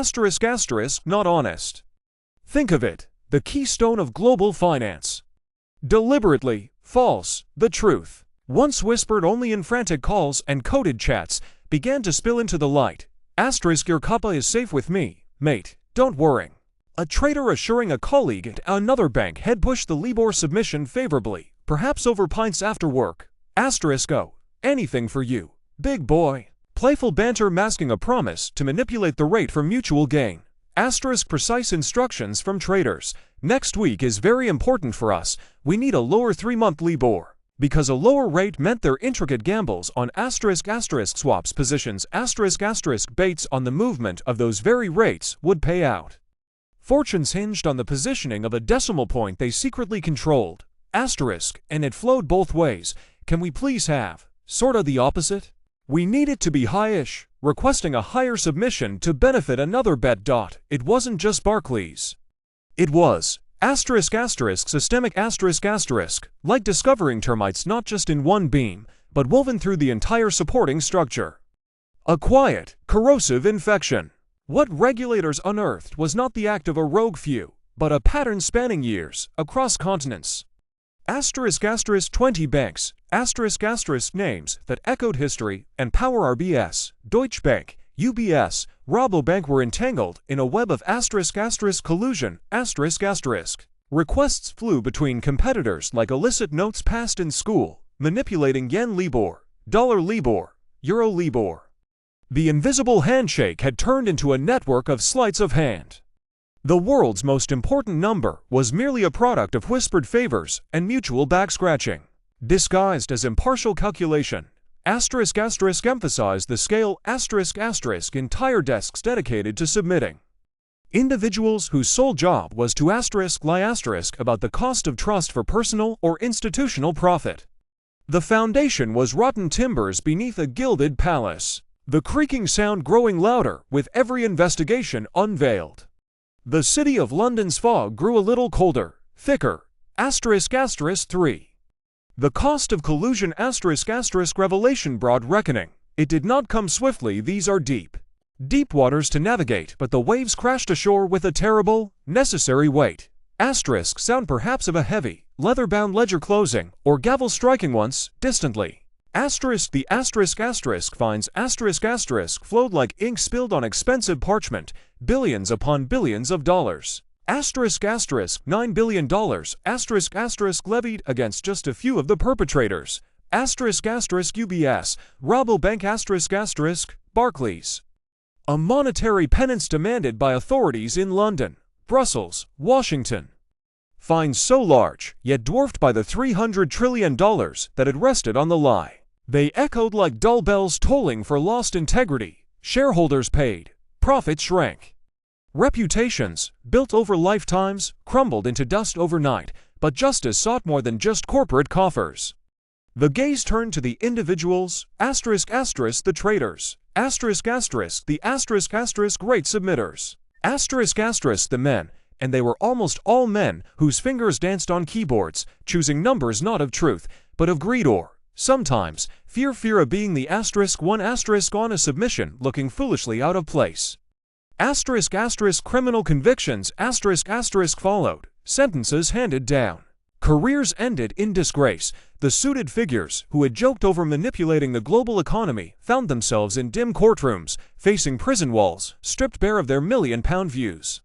not honest. Think of it, the keystone of global finance. Deliberately false, the truth, once whispered only in frantic calls and coded chats, began to spill into the light. ***, your cuppa is safe with me, mate, don't worry. A trader assuring a colleague at another bank had pushed the Libor submission favorably, perhaps over pints after work. ***, anything for you, big boy. Playful banter masking a promise to manipulate the rate for mutual gain. ***, precise instructions from traders. Next week is very important for us. We need a lower 3-month Libor. Because a lower rate meant their intricate gambles on ***, swaps positions ***, baits on the movement of those very rates would pay out. Fortunes hinged on the positioning of a decimal point they secretly controlled. ***, and it flowed both ways. Can we please have sorta the opposite? We need it to be high-ish, requesting a higher submission to benefit another bet. It wasn't just Barclays. It was systemic ***, like discovering termites not just in one beam, but woven through the entire supporting structure. A quiet, corrosive infection. What regulators unearthed was not the act of a rogue few, but a pattern spanning years, across continents. ***, 20 banks, names that echoed history and power. RBS, Deutsche Bank, UBS, Rabobank were entangled in a web of ***, collusion. Requests flew between competitors like illicit notes passed in school, manipulating yen Libor, dollar Libor, euro Libor. The invisible handshake had turned into a network of sleights of hand. The world's most important number was merely a product of whispered favors and mutual back-scratching, disguised as impartial calculation. ***, emphasized the scale ***, entire desks dedicated to submitting. Individuals whose sole job was to ***, lie about the cost of trust for personal or institutional profit. The foundation was rotten timbers beneath a gilded palace, the creaking sound growing louder with every investigation unveiled. The city of London's fog grew a little colder, thicker. ***3. The cost of collusion *** revelation brought reckoning. It did not come swiftly. These are deep waters to navigate, but the waves crashed ashore with a terrible, necessary weight. Sound perhaps of a heavy, leather-bound ledger closing, or gavel striking once, distantly. The fines flowed like ink spilled on expensive parchment, billions upon billions of dollars. $9 billion levied against just a few of the perpetrators. UBS, Rabobank Barclays. A monetary penance demanded by authorities in London, Brussels, Washington. Fines so large, yet dwarfed by the $300 trillion that had rested on the lie. They echoed like dull bells tolling for lost integrity. Shareholders paid. Profits shrank. Reputations, built over lifetimes, crumbled into dust overnight, but justice sought more than just corporate coffers. The gaze turned to the individuals, the traitors, the great submitters, the men, and they were almost all men whose fingers danced on keyboards, choosing numbers not of truth, but of greed or, sometimes, fear of being the *1 on a submission looking foolishly out of place. Criminal convictions followed, sentences handed down. Careers ended in disgrace. The suited figures who had joked over manipulating the global economy found themselves in dim courtrooms, facing prison walls, stripped bare of their million-pound views.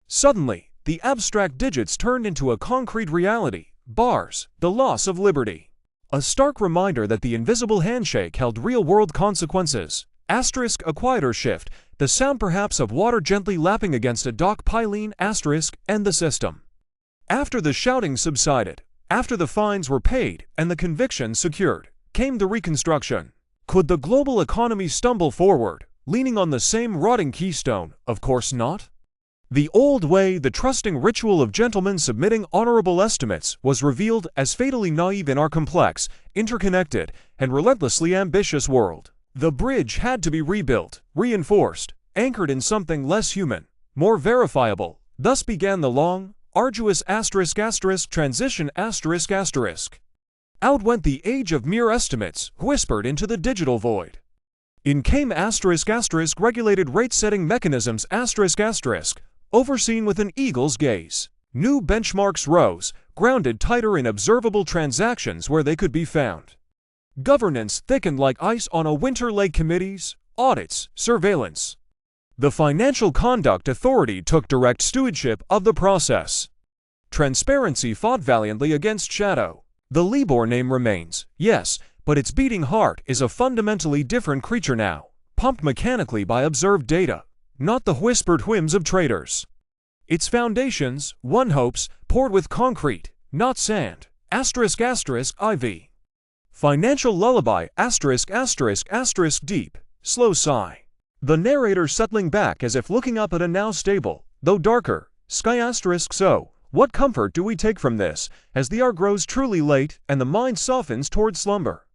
Suddenly, the abstract digits turned into a concrete reality, bars, the loss of liberty. A stark reminder that the invisible handshake held real-world consequences. A quieter shift, the sound perhaps of water gently lapping against a dock piling, and the system. After the shouting subsided, after the fines were paid and the conviction secured, came the reconstruction. Could the global economy stumble forward, leaning on the same rotting keystone? Of course not. The old way, the trusting ritual of gentlemen submitting honorable estimates, was revealed as fatally naive in our complex, interconnected, and relentlessly ambitious world. The bridge had to be rebuilt, reinforced, anchored in something less human, more verifiable. Thus began the long, arduous transition Out went the age of mere estimates, whispered into the digital void. In came regulated rate-setting mechanisms overseen with an eagle's gaze. New benchmarks rose, grounded tighter in observable transactions where they could be found. Governance thickened like ice on a winter lake. Committees, audits, surveillance. The Financial Conduct Authority took direct stewardship of the process. Transparency fought valiantly against shadow. The Libor name remains, yes, but its beating heart is a fundamentally different creature now, pumped mechanically by observed data, not the whispered whims of traders. Its foundations, one hopes, poured with concrete, not sand. IV. Financial lullaby deep, slow sigh. The narrator settling back as if looking up at a now stable, though darker, sky so. What comfort do we take from this, as the hour grows truly late and the mind softens toward slumber?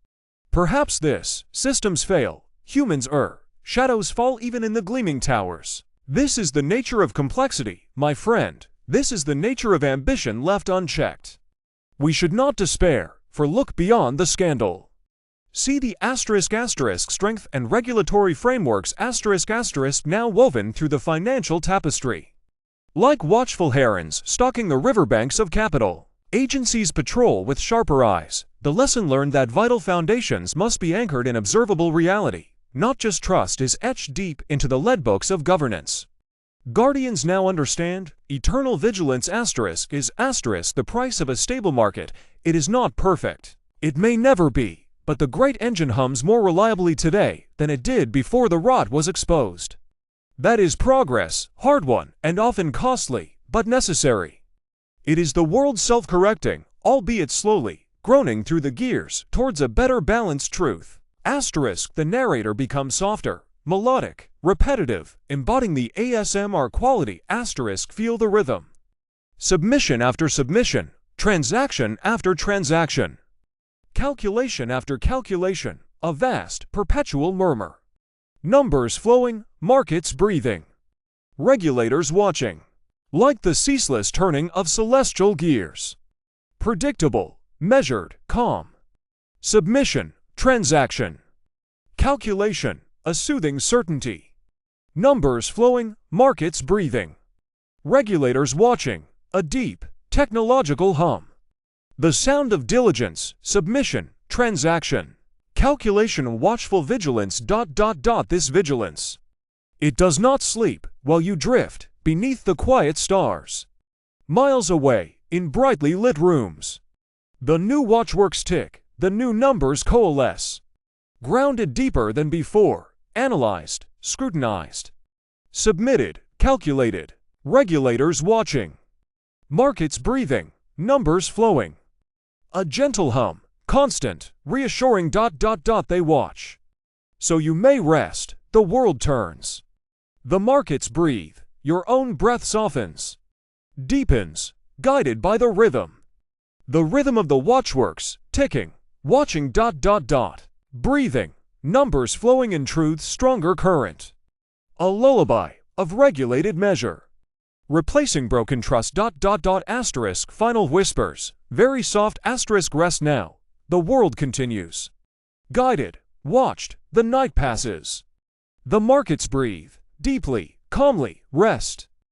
Perhaps this: systems fail, humans err, shadows fall even in the gleaming towers. This is the nature of complexity, my friend. This is the nature of ambition left unchecked. We should not despair, for look beyond the scandal. See the strength and regulatory frameworks now woven through the financial tapestry. Like watchful herons stalking the riverbanks of capital, agencies patrol with sharper eyes. The lesson learned that vital foundations must be anchored in observable reality, not just trust, is etched deep into the leadbooks of governance. Guardians now understand, eternal vigilance is the price of a stable market. It is not perfect. It may never be. But the great engine hums more reliably today than it did before the rot was exposed. That is progress, hard-won and often costly, but necessary. It is the world self-correcting, albeit slowly, groaning through the gears towards a better balanced truth. The narrator becomes softer, melodic, repetitive, embodying the ASMR quality. Feel the rhythm. Submission after submission, transaction after transaction. Calculation after calculation, a vast, perpetual murmur. Numbers flowing, markets breathing. Regulators watching. Like the ceaseless turning of celestial gears. Predictable, measured, calm. Submission, transaction. Calculation, a soothing certainty. Numbers flowing, markets breathing. Regulators watching, a deep, technological hum. The sound of diligence, submission, transaction, calculation, watchful vigilance. This vigilance. It does not sleep while you drift beneath the quiet stars. Miles away, in brightly lit rooms. The new watchworks tick, the new numbers coalesce. Grounded deeper than before, analyzed, scrutinized. Submitted, calculated, regulators watching. Markets breathing, numbers flowing. A gentle hum, constant, reassuring ... they watch. So you may rest, the world turns. The markets breathe, your own breath softens. Deepens, guided by the rhythm. The rhythm of the watchworks, ticking, watching ... breathing, numbers flowing in truth's stronger current. A lullaby of regulated measure. Replacing broken trust ... Final whispers, very soft * rest now, the world continues. Guided, watched, the night passes. The markets breathe, deeply, calmly, rest.